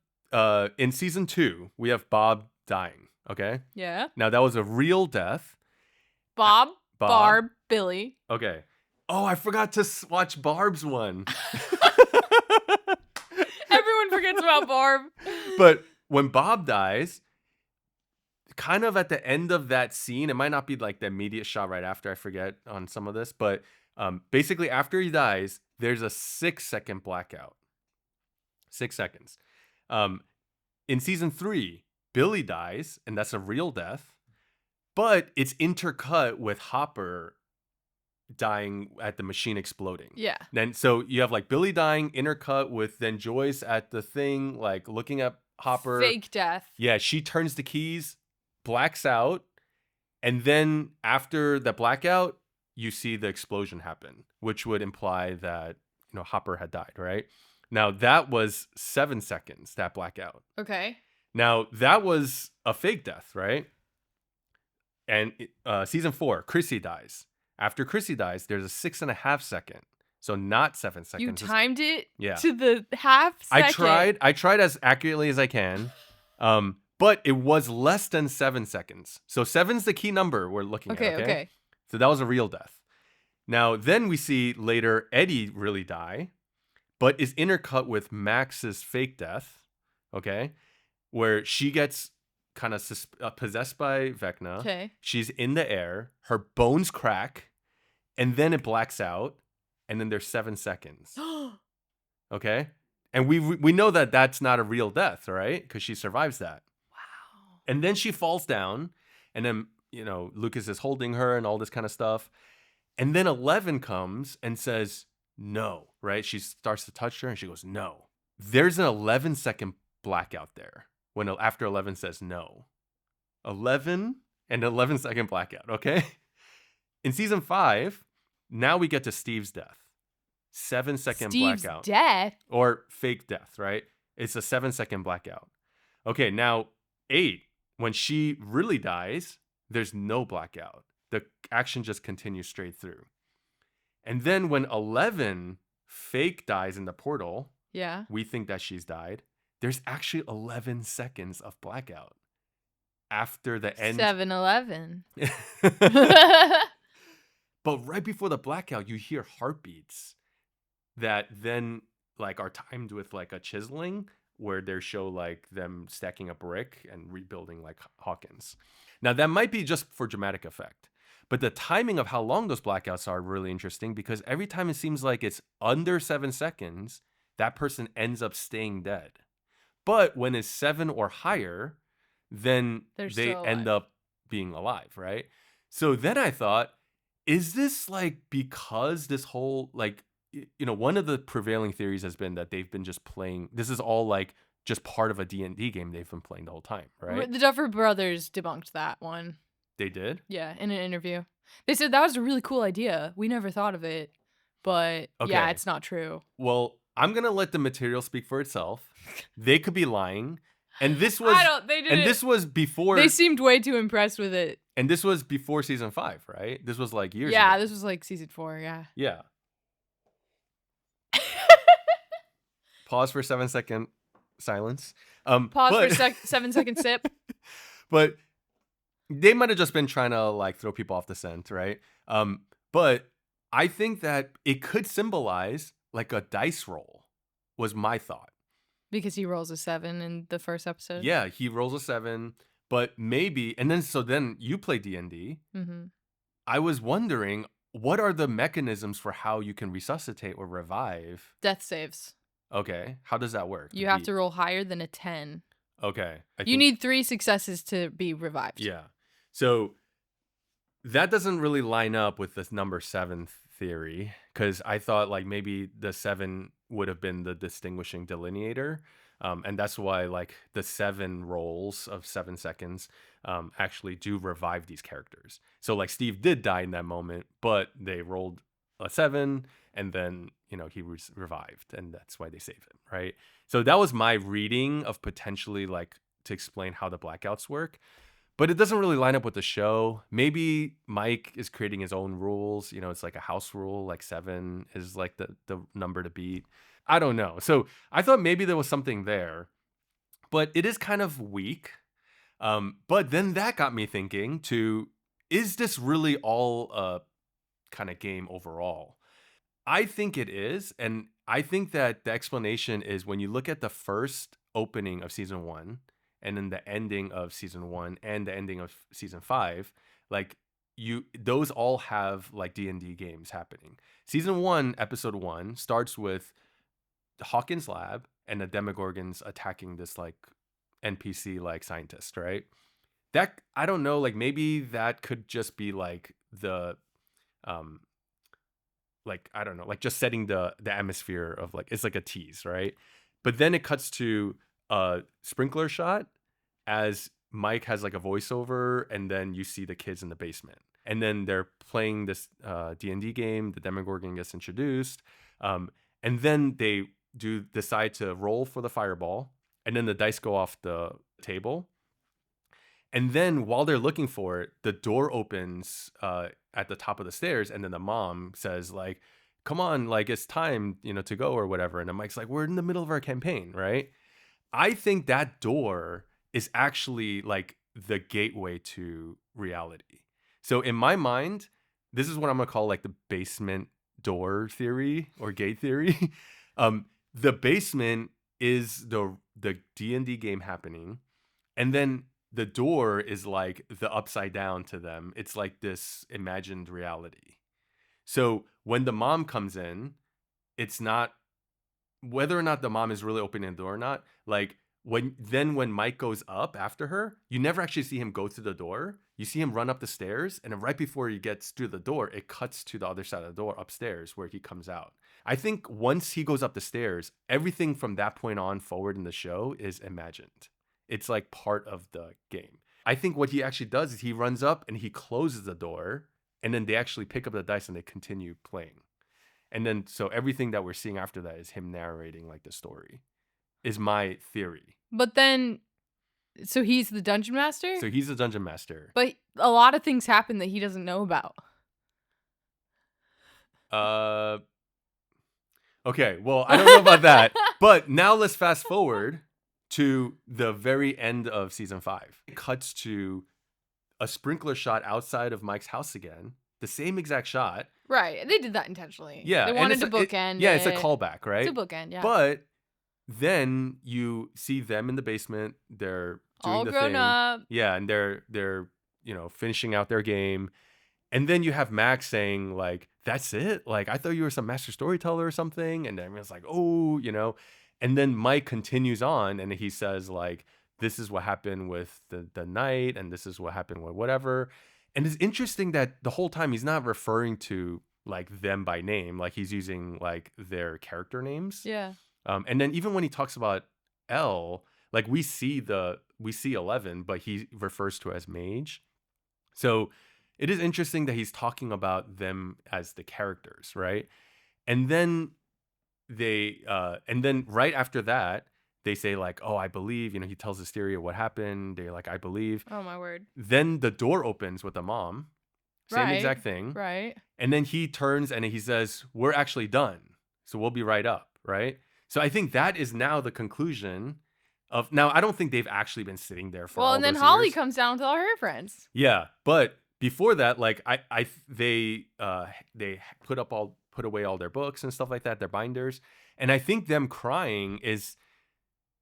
in season 2, we have Bob dying, okay? Yeah. Now, that was a real death. Bob, Barb, Billy. Okay. Oh, I forgot to watch Barb's one. Everyone forgets about Barb. But when Bob dies, kind of at the end of that scene, it might not be like the immediate shot right after, I forget on some of this, but basically after he dies, there's a 6-second blackout. 6 seconds. In season 3, Billy dies, and that's a real death, but it's intercut with Hopper dying at the machine exploding. Yeah. Then so you have like Billy dying, intercut with then Joyce at the thing, like looking at Hopper. Fake death. Yeah, she turns the keys, blacks out, and then after the blackout, you see the explosion happen, which would imply that, you know, Hopper had died, right? Now that was 7 seconds, that blackout. Okay. Now that was a fake death, right? And season 4, Chrissy dies. After Chrissy dies, there's a 6.5 second. So not 7 seconds. You timed it to the half second. I tried as accurately as I can. But it was less than 7 seconds. So 7's the key number we're looking at. Okay. So that was a real death. Now, then we see later Eddie really die, but is intercut with Max's fake death. Okay. Where she gets kind of possessed by Vecna. Okay. She's in the air. Her bones crack. And then it blacks out. And then there's 7 seconds. Okay. And we know that that's not a real death, right? Because she survives that. Wow. And then she falls down. And then, you know, Lucas is holding her and all this kind of stuff. And then 11 comes and says, no, right? She starts to touch her and she goes, no. There's an 11-second blackout there. When after 11 says no. 11 and 11-second blackout, okay? In season 5, now we get to Steve's death. 7-second blackout. Death? Or fake death, right? It's a 7-second blackout. Okay, now 8, when she really dies, there's no blackout. The action just continues straight through. And then when 11 fake dies in the portal, we think that she's died. There's actually 11 seconds of blackout after the end. 7-Eleven. But right before the blackout, you hear heartbeats that then like are timed with like a chiseling where they show like them stacking a brick and rebuilding like Hawkins. Now that might be just for dramatic effect, but the timing of how long those blackouts are really interesting because every time it seems like it's under 7 seconds, that person ends up staying dead. But when it's 7 or higher, then they end up being alive, right? So then I thought, is this like because this whole like, you know, one of the prevailing theories has been that they've been just playing, this is all like just part of a D&D game they've been playing the whole time, right? The Duffer Brothers debunked that one. They did? Yeah, in an interview. They said that was a really cool idea. We never thought of it, but yeah, it's not true. Well, I'm going to let the material speak for itself. They could be lying. And this was this was before they seemed way too impressed with it. And this was before season 5, right? This was like years ago. Yeah, this was like season 4, yeah. Yeah. Pause for 7-second silence. Pause for a 7-second sip. But they might have just been trying to like throw people off the scent, right? But I think that it could symbolize like a dice roll was my thought. Because he rolls a 7 in the first episode? Yeah, he rolls a 7, but maybe, and then so then you play D&D. Mm-hmm. I was wondering, what are the mechanisms for how you can resuscitate or revive? Death saves. Okay, how does that work? You have to roll higher than a 10. Okay, You need 3 successes to be revived. Yeah. So that doesn't really line up with this number 7 theory, because I thought like maybe the 7 would have been the distinguishing delineator. And that's why like the 7 rolls of 7 seconds actually do revive these characters. So like Steve did die in that moment, but they rolled a 7 and then, you know, he was revived, and that's why they save him, right? So that was my reading of potentially like to explain how the blackouts work. But it doesn't really line up with the show. Maybe Mike is creating his own rules. You know, it's like a house rule, like 7 is like the number to beat. I don't know. So I thought maybe there was something there, but it is kind of weak. But then that got me thinking to, is this really all a kind of game overall? I think it is. And I think that the explanation is when you look at the first opening of season 1 and then the ending of season 1 and the ending of season 5, like those all have like D&D games happening. Season 1, episode 1 starts with Hawkins' lab and the Demogorgons attacking this like NPC like scientist, right? That, I don't know, like maybe that could just be like the like, I don't know, like just setting the atmosphere of like, it's like a tease, right? But then it cuts to a sprinkler shot as Mike has like a voiceover, and then you see the kids in the basement, and then they're playing this D&D game. The Demogorgon gets introduced, and then they decide to roll for the fireball, and then the dice go off the table. And then while they're looking for it, the door opens at the top of the stairs, and then the mom says like, "Come on, like it's time, you know, to go or whatever." And then Mike's like, "We're in the middle of our campaign, right?" I think that door is actually like the gateway to reality. So in my mind, this is what I'm gonna call like the basement door theory or gate theory. The basement is the D&D game happening, and then the door is like the upside down to them. It's like this imagined reality. So when the mom comes in, it's not whether or not the mom is really opening the door or not. Like when Mike goes up after her, you never actually see him go through the door. You see him run up the stairs, and then right before he gets through the door, it cuts to the other side of the door upstairs where he comes out. I think once he goes up the stairs, everything from that point on forward in the show is imagined. It's like part of the game. I think what he actually does is he runs up and he closes the door, and then they actually pick up the dice and they continue playing. And then so everything that we're seeing after that is him narrating like the story, is my theory. But then, so he's the dungeon master? So he's the dungeon master. But a lot of things happen that he doesn't know about. Okay, well, I don't know about that. But now let's fast forward to the very end of season 5. It cuts to a sprinkler shot outside of Mike's house again. The same exact shot. Right. They did that intentionally. Yeah. They wanted to bookend. Yeah, it's a callback, right? It's a bookend, yeah. But then you see them in the basement. They're doing all the grown thing. up. Yeah, and they're you know, finishing out their game. And then you have Max saying like, "That's it? Like, I thought you were some master storyteller or something." And everyone's like, "Oh, you know." And then Mike continues on and he says like, "This is what happened with the night, and this is what happened with whatever." And it's interesting that the whole time he's not referring to like them by name, like he's using like their character names. Yeah. And then even when he talks about L, like we see 11, but he refers to her as Mage. So it is interesting that he's talking about them as the characters, right? And then and then right after that, they say like, "Oh, I believe," you know, he tells his theory of what happened. They're like, "I believe." Oh my word. Then the door opens with the mom. Same exact thing. Right. And then he turns and he says, "We're actually done. So we'll be right up," right? So I think that is now the conclusion of, now I don't think they've actually been sitting there for all and then those Holly years. comes down with all her friends. Yeah, but before that, like they put away all their books and stuff like that, their binders. And I think them crying is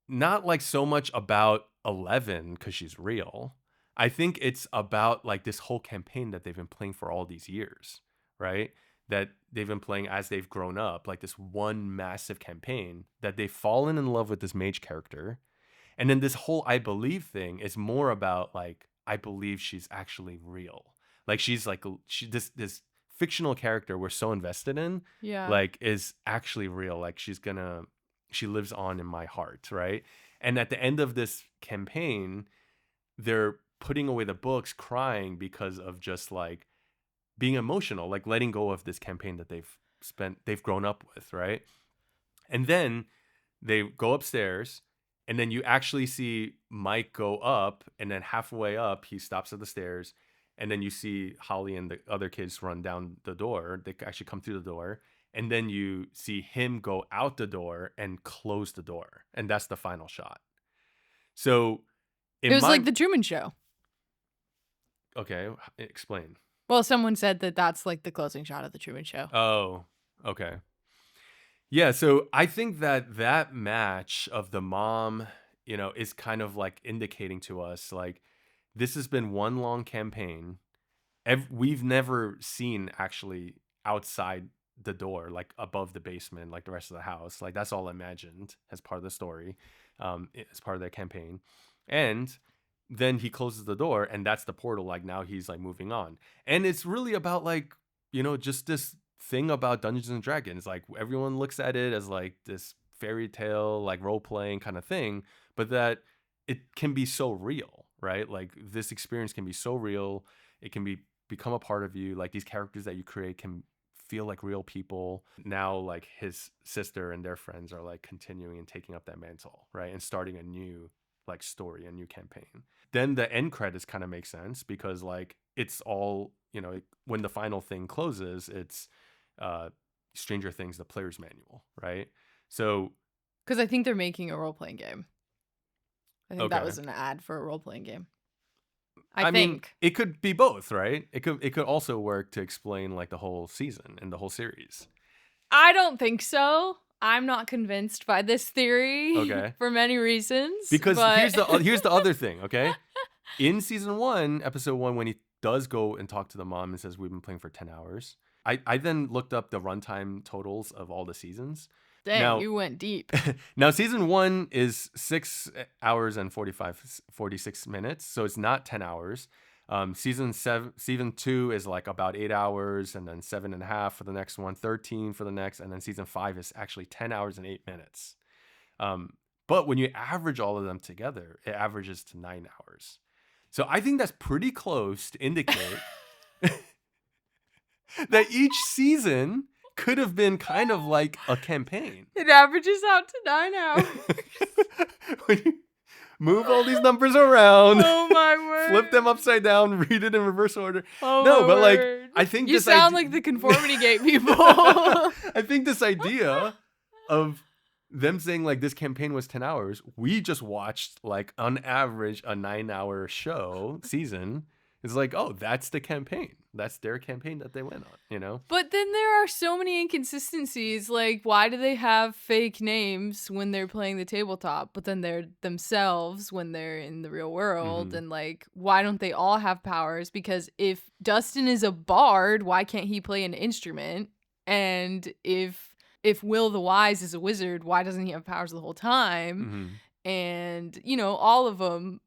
not like so much about 11 because she's real, I think it's about like this whole campaign that they've been playing for all these years, right? That they've been playing as they've grown up, like this one massive campaign that they've fallen in love with this mage character. And then this whole I believe thing is more about like, I believe she's actually real. Like she's like, this fictional character we're so invested in, Yeah. like is actually real. Like she lives on in my heart, right? And at the end of this campaign, they're putting away the books crying because of just like being emotional, like letting go of this campaign that they've grown up with, right? And then they go upstairs, and then you actually see Mike go up, and then halfway up he stops at the stairs, and then you see Holly and the other kids run down the door. They actually come through the door, and then you see him go out the door and close the door, and that's the final shot. So it was like the Truman Show. Okay, explain. Well, someone said that that's like the closing shot of the Truman Show. Oh, okay. Yeah, so I think that match of the mom, is kind of like indicating to us like this has been one long campaign. We've never seen actually outside the door, like above the basement, like the rest of the house. Like that's all imagined as part of the story, as part of their campaign. And then he closes the door, and that's the portal. Like now he's like moving on, and it's really about like just this thing about Dungeons and Dragons. Like everyone looks at it as like this fairy tale, like role playing kind of thing, but that it can be so real, right? Like this experience can be so real. It can become a part of you. Like these characters that you create can feel like real people. Now like his sister and their friends are like continuing and taking up that mantle, right? And starting a new like story, a new campaign. Then the end credits kind of make sense because like it's all, when the final thing closes, it's Stranger Things, the player's manual, right? So because I think they're making a role-playing game. I think that was an ad for a role-playing game. I think it could be both, right? It could also work to explain like the whole season and the whole series. I don't think so. I'm not convinced by this theory. Okay. For many reasons. Because here's the other thing, okay? In season 1, episode 1, when he does go and talk to the mom and says we've been playing for 10 hours, I then looked up the runtime totals of all the seasons. Dang, you went deep. Now, season 1 is 6 hours and 46 minutes, so it's not 10 hours. Season 2 is like about 8 hours, and then 7.5 for the next one, 13 for the next, and then season 5 is actually 10 hours and 8 minutes. But when you average all of them together, it averages to 9 hours. So I think that's pretty close to indicate that each season could have been kind of like a campaign. It averages out to 9 hours. When you move all these numbers around, oh my word, flip them upside down, read it in reverse order. Oh no, but like word. I think you sound like the conformity gate people. I think this idea of them saying like this campaign was 10 hours, we just watched like on average a 9-hour season. It's like, oh, that's the campaign. That's their campaign that they went on, But then there are so many inconsistencies. Like, why do they have fake names when they're playing the tabletop, but then they're themselves when they're in the real world? Mm-hmm. And like, why don't they all have powers? Because if Dustin is a bard, why can't he play an instrument? And if Will the Wise is a wizard, why doesn't he have powers the whole time? Mm-hmm. And, all of them.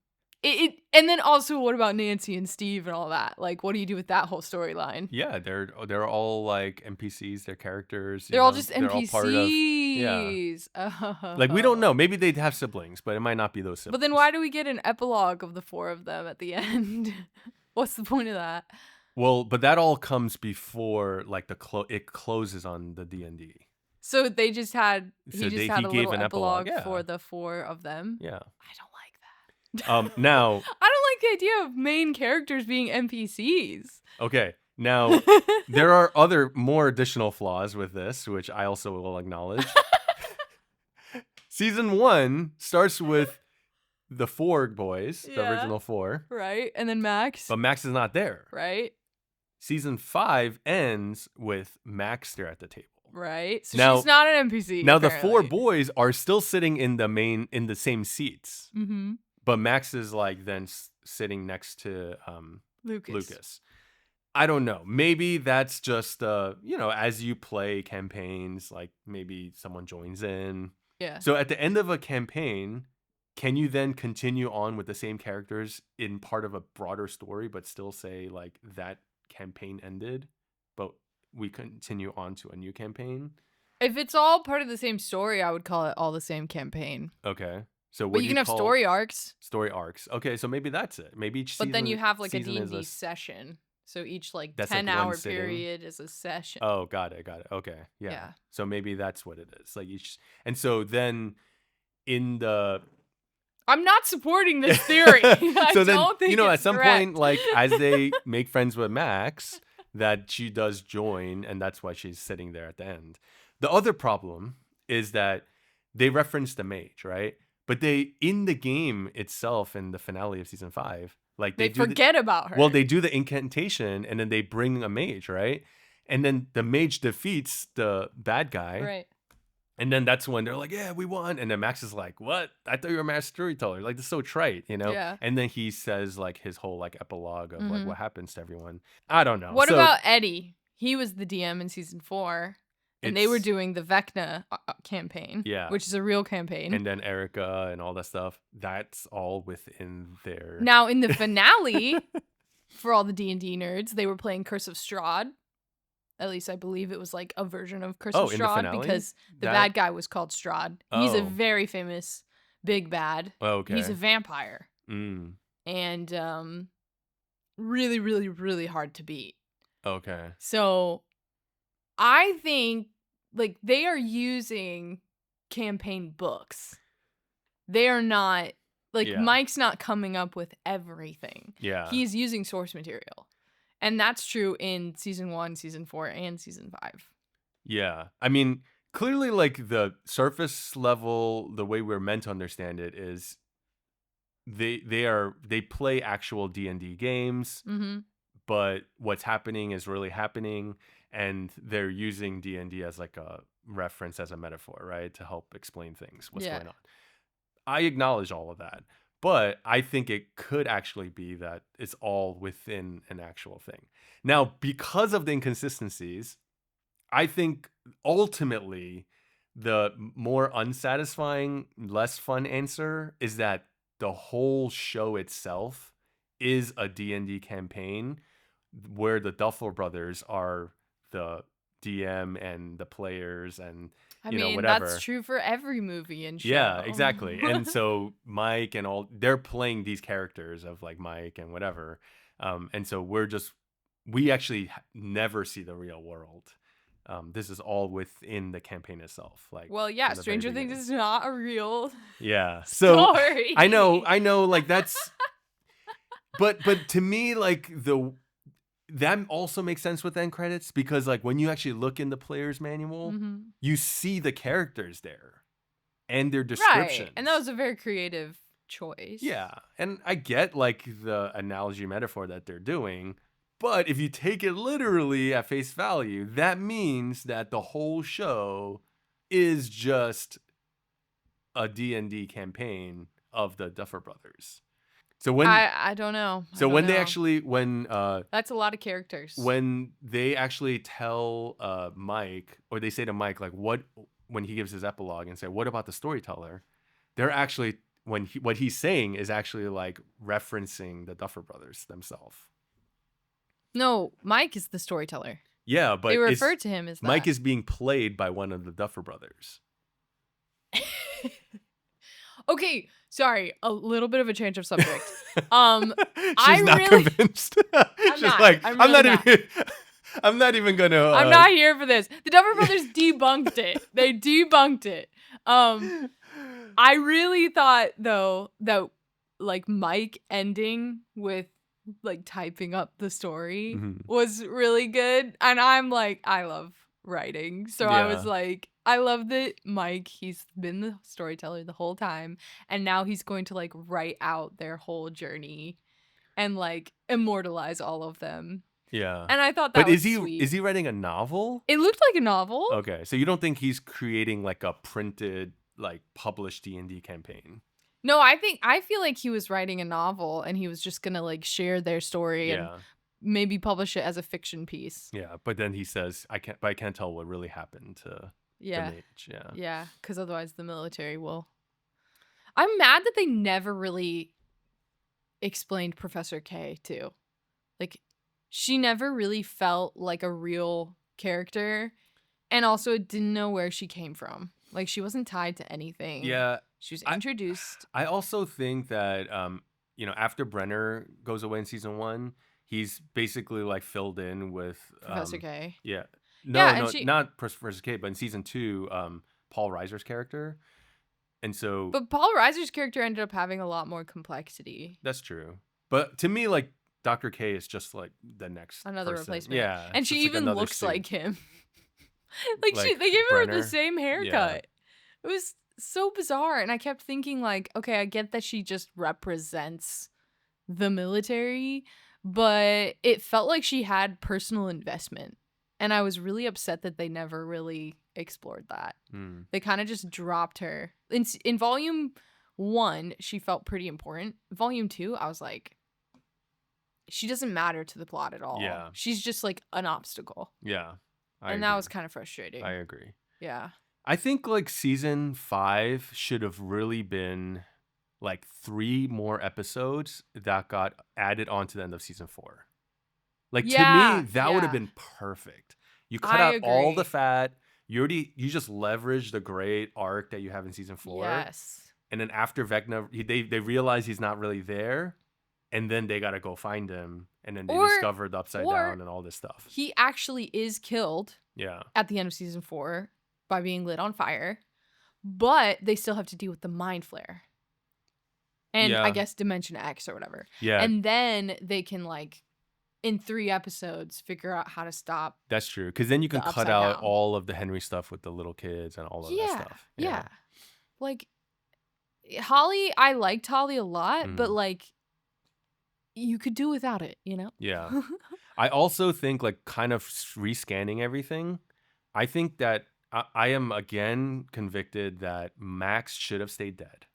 And then also, what about Nancy and Steve and all that? Like, what do you do with that whole storyline? Yeah, they're all like NPCs. They're characters. They're all just NPCs. All part of, yeah. Like we don't know. Maybe they'd have siblings, but it might not be those siblings. But then why do we get an epilogue of the 4 of them at the end? What's the point of that? Well, but that all comes before like it closes on the D&D. So they just had he had a little epilogue yeah. for the 4 of them. Yeah. I don't like that. Now I don't like the idea of main characters being NPCs. Okay. Now there are more additional flaws with this, which I also will acknowledge. Season 1 starts with the 4 boys, the original 4. Right. And then Max. But Max is not there. Right. Season 5 ends with Max there at the table. Right. So now, she's not an NPC. Now apparently. The 4 boys are still sitting in the same seats. Mm-hmm. But Max is like then sitting next to Lucas. I don't know. Maybe that's just as you play campaigns, like maybe someone joins in. Yeah. So at the end of a campaign, can you then continue on with the same characters in part of a broader story, but still say like that campaign ended, but we continue on to a new campaign? If it's all part of the same story, I would call it all the same campaign. Okay. So what But do you you can have call story arcs. story arcs? Okay, so maybe that's it. Maybe each But then you have like a season is D&D session. So each like that's like one 10-hour sitting. period is a session. Oh, got it. Okay. Yeah. Yeah. So maybe that's what it is. Like each, and so then in the I'm not supporting this theory. so then don't think at it's some correct. point, like as they make friends with Max, that she does join, and that's why she's sitting there at the end. The other problem is that they reference the mage, right? But they in the game itself, in the finale of season 5, like they forget about her. Well, they do the incantation, and then they bring a mage, right? And then the mage defeats the bad guy, right? And then that's when they're like, yeah, we won. And then Max is like, what? I thought you were a master storyteller. Like, this is so trite, Yeah. And then he says like his whole like epilogue of like what happens to everyone. I don't know. What about Eddie? He was the DM in season 4. And they were doing the Vecna campaign. Yeah. Which is a real campaign. And then Erica and all that stuff. That's all within their... Now, in the finale, for all the D&D nerds, they were playing Curse of Strahd. At least I believe it was like a version of Curse of Strahd because the bad guy was called Strahd. He's a very famous big bad. Okay. He's a vampire. And really, really, really hard to beat. Okay. So I think like they are using campaign books. They are not like Mike's not coming up with everything. Yeah. He's using source material. And that's true in season 1, season 4, and season 5. Yeah. I mean, clearly, like, the surface level, the way we're meant to understand it is they play actual D&D games, but what's happening is really happening, and they're using D&D as, like, a reference, as a metaphor, right, to help explain things, what's going on. I acknowledge all of that. But I think it could actually be that it's all within an actual thing. Now, because of the inconsistencies, I think ultimately the more unsatisfying, less fun answer is that the whole show itself is a D&D campaign where the Duffer Brothers are the DM and the players and whatever. That's true for every movie and show. Yeah, exactly. And so Mike and all, they're playing these characters of like Mike and whatever. And so we actually never see the real world. This is all within the campaign itself. Like, well, yeah, Stranger Things is not a real story. I know, like that's, but to me, like that also makes sense with end credits because like when you actually look in the player's manual, you see the characters there and their descriptions. Right. And that was a very creative choice. Yeah. And I get like the analogy metaphor that they're doing, but if you take it literally at face value, that means that the whole show is just a D&D campaign of the Duffer Brothers. So when I don't know. That's a lot of characters. When they actually tell Mike, or they say to Mike, like when he gives his epilogue and say, what about the storyteller? They're actually what he's saying is actually like referencing the Duffer Brothers themselves. No, Mike is the storyteller. Yeah, but they refer to him as that. Mike is being played by one of the Duffer Brothers. Okay, sorry, a little bit of a change of subject. She's not convinced. I'm not even gonna. I'm not here for this. The Duffer Brothers debunked it. They debunked it. I really thought though that like Mike ending with like typing up the story was really good, and I'm like, I love writing, so I was like, I love that Mike, he's been the storyteller the whole time, and now he's going to like write out their whole journey and like immortalize all of them. Yeah. And I thought that was sweet. But is he writing a novel? It looked like a novel. Okay. So you don't think he's creating like a printed, like published D&D campaign? No, I feel like he was writing a novel and he was just gonna like share their story and Yeah. maybe publish it as a fiction piece. Yeah. But then he says, I can't tell what really happened to the Yeah. mage. Yeah. Yeah, because otherwise the military will. I'm mad that they never really explained Professor K too. Like, she never really felt like a real character, and also didn't know where she came from. Like, she wasn't tied to anything. Yeah. She was I introduced. I also think that after Brenner goes away in season 1, he's basically like filled in with Professor K. yeah. Yeah, No, and no, she. not Professor K, but in season 2, Paul Reiser's character. And so But Paul Reiser's character ended up having a lot more complexity. that's true. But to me, like Dr. K is just like the next Another person. replacement. Yeah. And It's she just like even another looks suit. like him. Like they gave her the Brenner? same Yeah. haircut. It was so bizarre. And I kept thinking, like, okay, I get that she just represents the military, but it felt like she had personal investment. And I was really upset that they never really explored that. They kind of just dropped her. In volume 1, she felt pretty important. Volume 2, I was like, she doesn't matter to the plot at all. Yeah. She's just like an obstacle. Yeah. And that was kind of frustrating. I agree. Yeah. I think like season 5 should have really been like 3 more episodes that got added onto the end of season 4. Like to me, that would have been perfect. You cut out all the agree. fat. You just leverage the great arc that you have in season 4. Yes. And then after Vecna, they realize he's not really there, and then they gotta go find him, and then they discover the Upside Down and all this stuff. He actually is killed. Yeah. At the end of season 4 by being lit on fire, but they still have to deal with the mind flare. And I guess Dimension X or whatever. Yeah. And then they can like in 3 episodes figure out how to stop. That's true, because then you can cut out down. all of the Henry stuff with the little kids and all of that stuff. Yeah. Like Holly, I liked Holly a lot, but like you could do without it, you know? Yeah. I also think like kind of rescanning everything. I think that I am again convicted that Max should have stayed dead.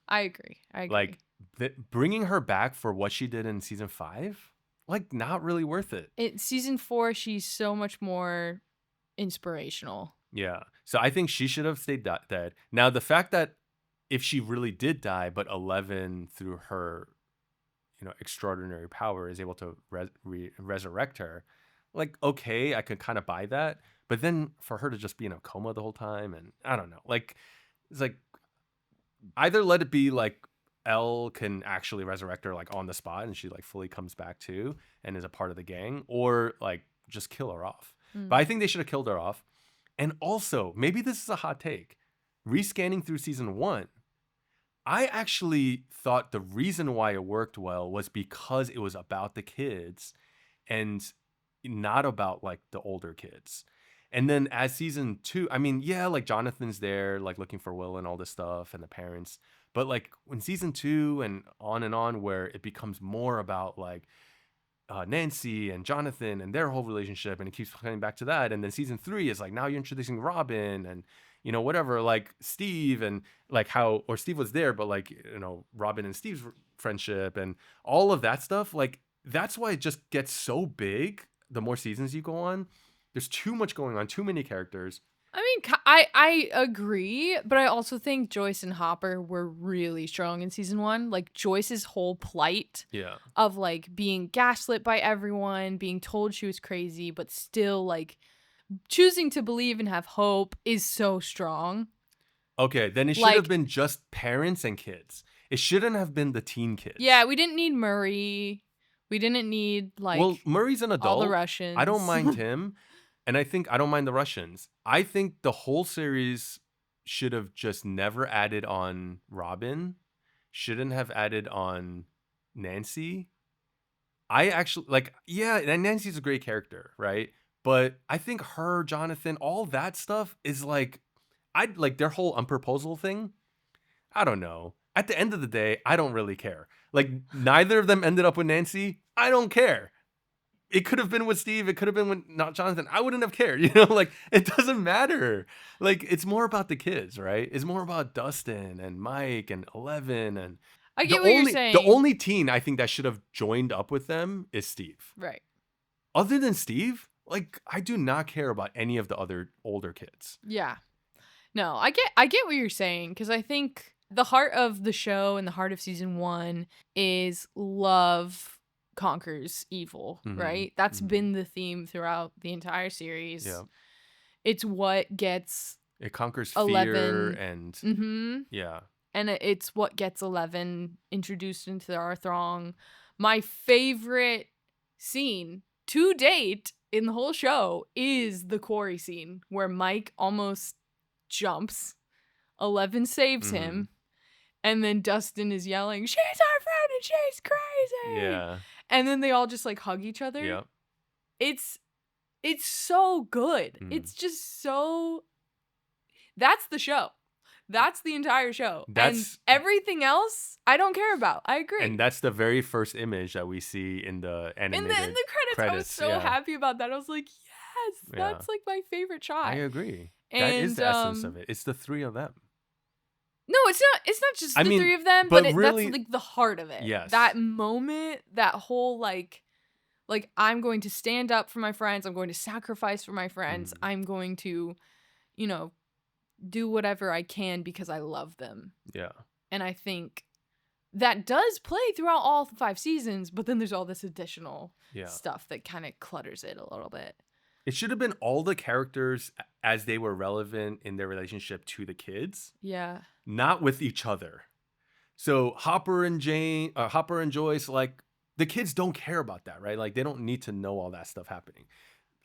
I agree. Like bringing her back for what she did in season 5, like not really worth it. Season 4, she's so much more inspirational. Yeah. So I think she should have stayed dead. Now, the fact that if she really did die, but 11 through her, extraordinary power is able to resurrect her, like, okay, I could kind of buy that. But then for her to just be in a coma the whole time, and I don't know, like, it's like either let it be like Elle can actually resurrect her like on the spot and she like fully comes back too and is a part of the gang, or like just kill her off. But I think they should have killed her off. And also, maybe this is a hot take, rescanning through season 1, I actually thought the reason why it worked well was because it was about the kids and not about like the older kids. And then as season 2, I mean, yeah, like Jonathan's there, like looking for Will and all this stuff and the parents. But like when season 2 and on, where it becomes more about like Nancy and Jonathan and their whole relationship, and it keeps coming back to that. And then season 3 is like, now you're introducing Robin and, whatever, like Steve, and like or Steve was there, but like, Robin and Steve's friendship and all of that stuff. Like, that's why it just gets so big the more seasons you go on. There's too much going on, too many characters. I mean, I agree, but I also think Joyce and Hopper were really strong in season 1. Like, Joyce's whole plight of, like, being gaslit by everyone, being told she was crazy, but still, like, choosing to believe and have hope is so strong. Okay, then it should have been just parents and kids. It shouldn't have been the teen kids. Yeah, we didn't need Murray. We didn't need, like, well, Murray's an adult. All the Russians. I don't mind him. And I think I don't mind the Russians. I think the whole series should have just never added on Robin. Shouldn't have added on Nancy. I actually and Nancy's a great character, right? But I think her, Jonathan, all that stuff is like, I'd like their whole unproposal thing. I don't know. At the end of the day, I don't really care. Like, neither of them ended up with Nancy. I don't care. it could have been with Steve. It could have been with not Jonathan. I wouldn't have cared. You know, like it doesn't matter. Like it's more about the kids, right? It's more about Dustin and Mike and Eleven and I get what you're saying. The only teen I think that should have joined up with them is Steve. Right. Other than Steve, like I do not care about any of the other older kids. Yeah. No, I get what you're saying, because I think the heart of the show and the heart of season 1 is love conquers evil, right? That's been the theme throughout the entire series. Yeah. It's what gets it conquers 11, fear and yeah. And it's what gets 11 introduced into our throng. My favorite scene to date in the whole show is the quarry scene where Mike almost jumps. 11 saves him. And then Dustin is yelling, "She's our friend and she's crazy." Yeah. And then they all just like hug each other. Yeah. It's so good. It's just so... That's the show. That's the entire show. And everything else, I don't care about. I agree. And that's the very first image that we see in the animated in the credits. I was so happy about that. I was like, yes, that's like my favorite shot. I agree. That is the essence of it. It's the three of them. No, it's not. It's not just the three of them, but really, that's like the heart of it. Yes. That moment, that whole like I'm going to stand up for my friends. I'm going to sacrifice for my friends. I'm going to, do whatever I can because I love them. Yeah. And I think that does play throughout all 5 seasons, but then there's all this additional stuff that kind of clutters it a little bit. It should have been all the characters as they were relevant in their relationship to the kids. Yeah. Not with each other. So Hopper and Joyce, like the kids don't care about that, right? Like they don't need to know all that stuff happening.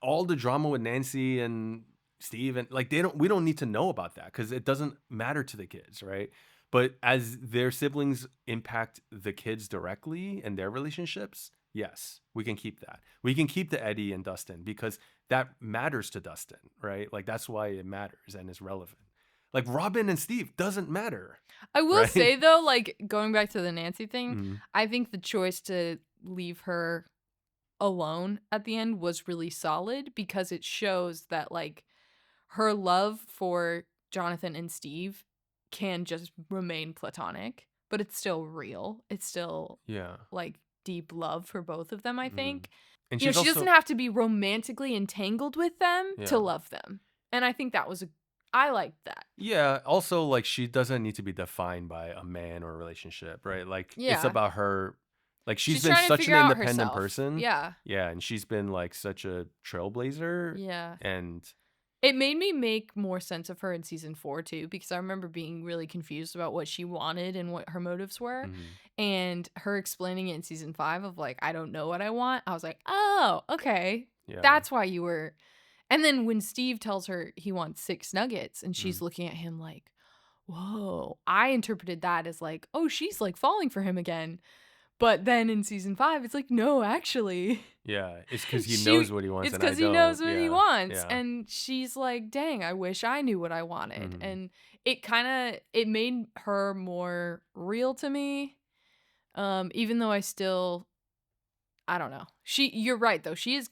All the drama with Nancy and Steve and like we don't need to know about that because it doesn't matter to the kids, right? But as their siblings impact the kids directly and their relationships, yes, we can keep that. We can keep the Eddie and Dustin because that matters to Dustin, right? Like that's why it matters and is relevant. Like Robin and Steve doesn't matter. I will say though, like going back to the Nancy thing, I think the choice to leave her alone at the end was really solid because it shows that like her love for Jonathan and Steve can just remain platonic, but it's still real. It's still like deep love for both of them, I think. And she doesn't have to be romantically entangled with them to love them. And I think that was I liked that. Yeah. Also, like she doesn't need to be defined by a man or a relationship, right? Like it's about her. Like she's been such an independent person. Yeah. Yeah. And she's been like such a trailblazer. Yeah. And it made me make more sense of her in season 4 too, because I remember being really confused about what she wanted and what her motives were. And her explaining it in season 5 of like, I don't know what I want. I was like, oh, okay. Yeah. That's why you were. And then when Steve tells her he wants 6 nuggets and she's looking at him like, whoa, I interpreted that as like, oh, she's like falling for him again. But then in season 5, it's like, no, actually. Yeah, it's because he knows what he wants. It's because he knows what he wants. Yeah. And she's like, dang, I wish I knew what I wanted. And it made her more real to me. Even though I don't know. You're right, though. She's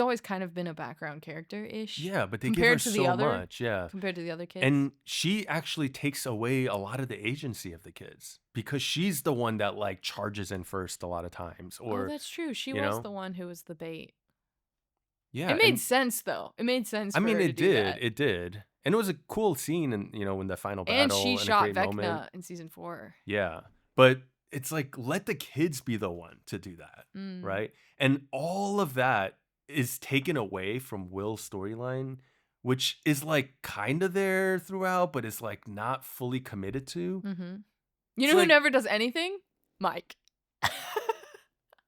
always kind of been a background character-ish. Yeah, but they give her so much. Yeah. Compared to the other kids. And she actually takes away a lot of the agency of the kids because she's the one that like charges in first a lot of times. Or that's true. She was the one who was the bait. Yeah. It made sense though. It made sense. I mean, it did. It did. And it was a cool scene and when the final battle. And she shot Vecna in season 4. Yeah. But it's like, let the kids be the one to do that. Right. And all of that is taken away from Will's storyline, which is like kind of there throughout, but is like not fully committed to. You know who never does anything? Mike.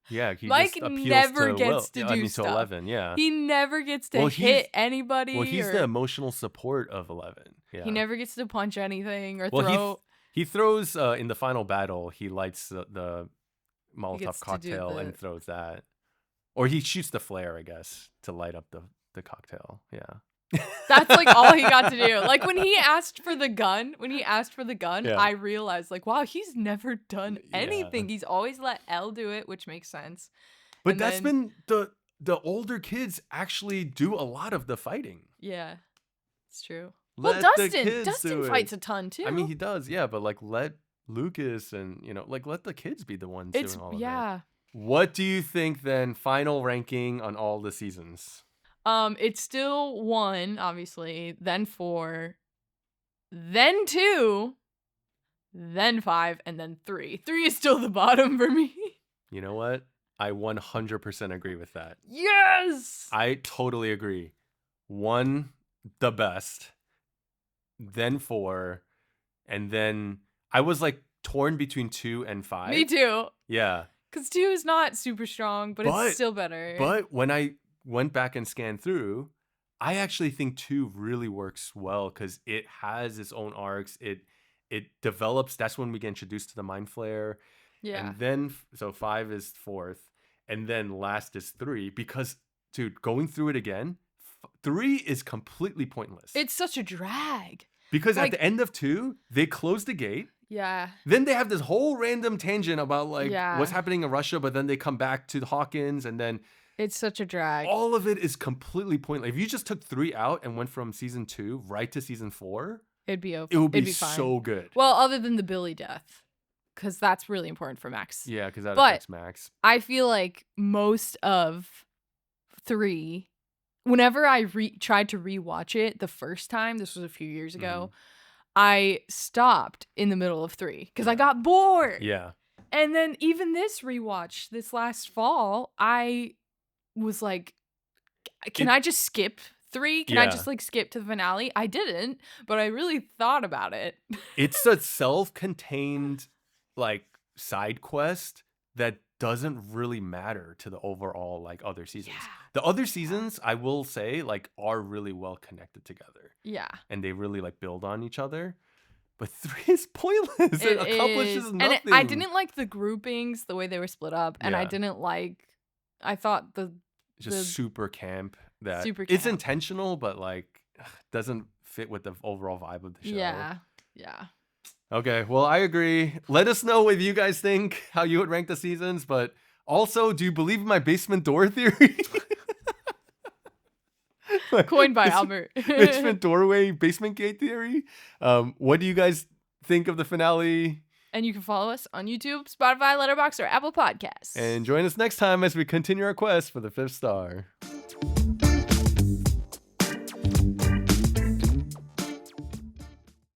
Yeah, Mike never gets to do stuff. To 11, yeah. He never gets to hit anybody. Well, he's the emotional support of 11. Yeah. He never gets to punch anything or throw. He throws in the final battle. He lights the Molotov cocktail and throws that. Or he shoots the flare, I guess, to light up the cocktail. Yeah. That's like all he got to do. Like when he asked for the gun, I realized like, wow, he's never done anything. He's always let Elle do it, which makes sense. But that's been the older kids actually do a lot of the fighting. Yeah, it's true. Let Dustin fights a ton too. I mean, he does, yeah, but like let Lucas and like let the kids be the ones doing all of that. What do you think then? Final ranking on all the seasons. It's still 1, obviously, then 4, then 2, then 5, and then 3. 3 is still the bottom for me. You know what? I 100% agree with that. Yes! I totally agree. 1, the best. Then 4. And then I was like torn between 2 and 5. Me too. Yeah. Because 2 is not super strong, but it's still better. But when I went back and scanned through, I actually think 2 really works well because it has its own arcs. It develops. That's when we get introduced to the Mind Flayer. Yeah. And then, so 5 is 4th. And then last is 3 because, dude, going through it again, 3 is completely pointless. It's such a drag. Because at the end of 2, they close the gate. Yeah. Then they have this whole random tangent about what's happening in Russia, but then they come back to Hawkins and then it's such a drag. All of it is completely pointless. If you just took 3 out and went from season 2 right to season 4, it'd be okay. It would be so good. Well, other than the Billy death, because that's really important for Max. Yeah, because that affects Max. I feel like most of 3, whenever I tried to rewatch it the first time, this was a few years ago, I stopped in the middle of 3 because I got bored. Yeah. And then even this rewatch this last fall, I was like, can I just skip 3? Can I just skip to the finale? I didn't, but I really thought about it. It's a self-contained side quest that doesn't really matter to the overall other seasons. Yeah. The other seasons, I will say, are really well connected together. Yeah. And they really build on each other. But 3 is pointless. It accomplishes nothing. And I didn't like the groupings, the way they were split up, and I didn't like. I thought just super camp. It's intentional, but doesn't fit with the overall vibe of the show. Yeah. Okay, well, I agree. Let us know what you guys think, how you would rank the seasons, but also, do you believe in my basement door theory? Coined by Albert. Basement doorway, basement gate theory. What do you guys think of the finale? And you can follow us on YouTube, Spotify, Letterboxd, or Apple Podcasts. And join us next time as we continue our quest for the 5th star.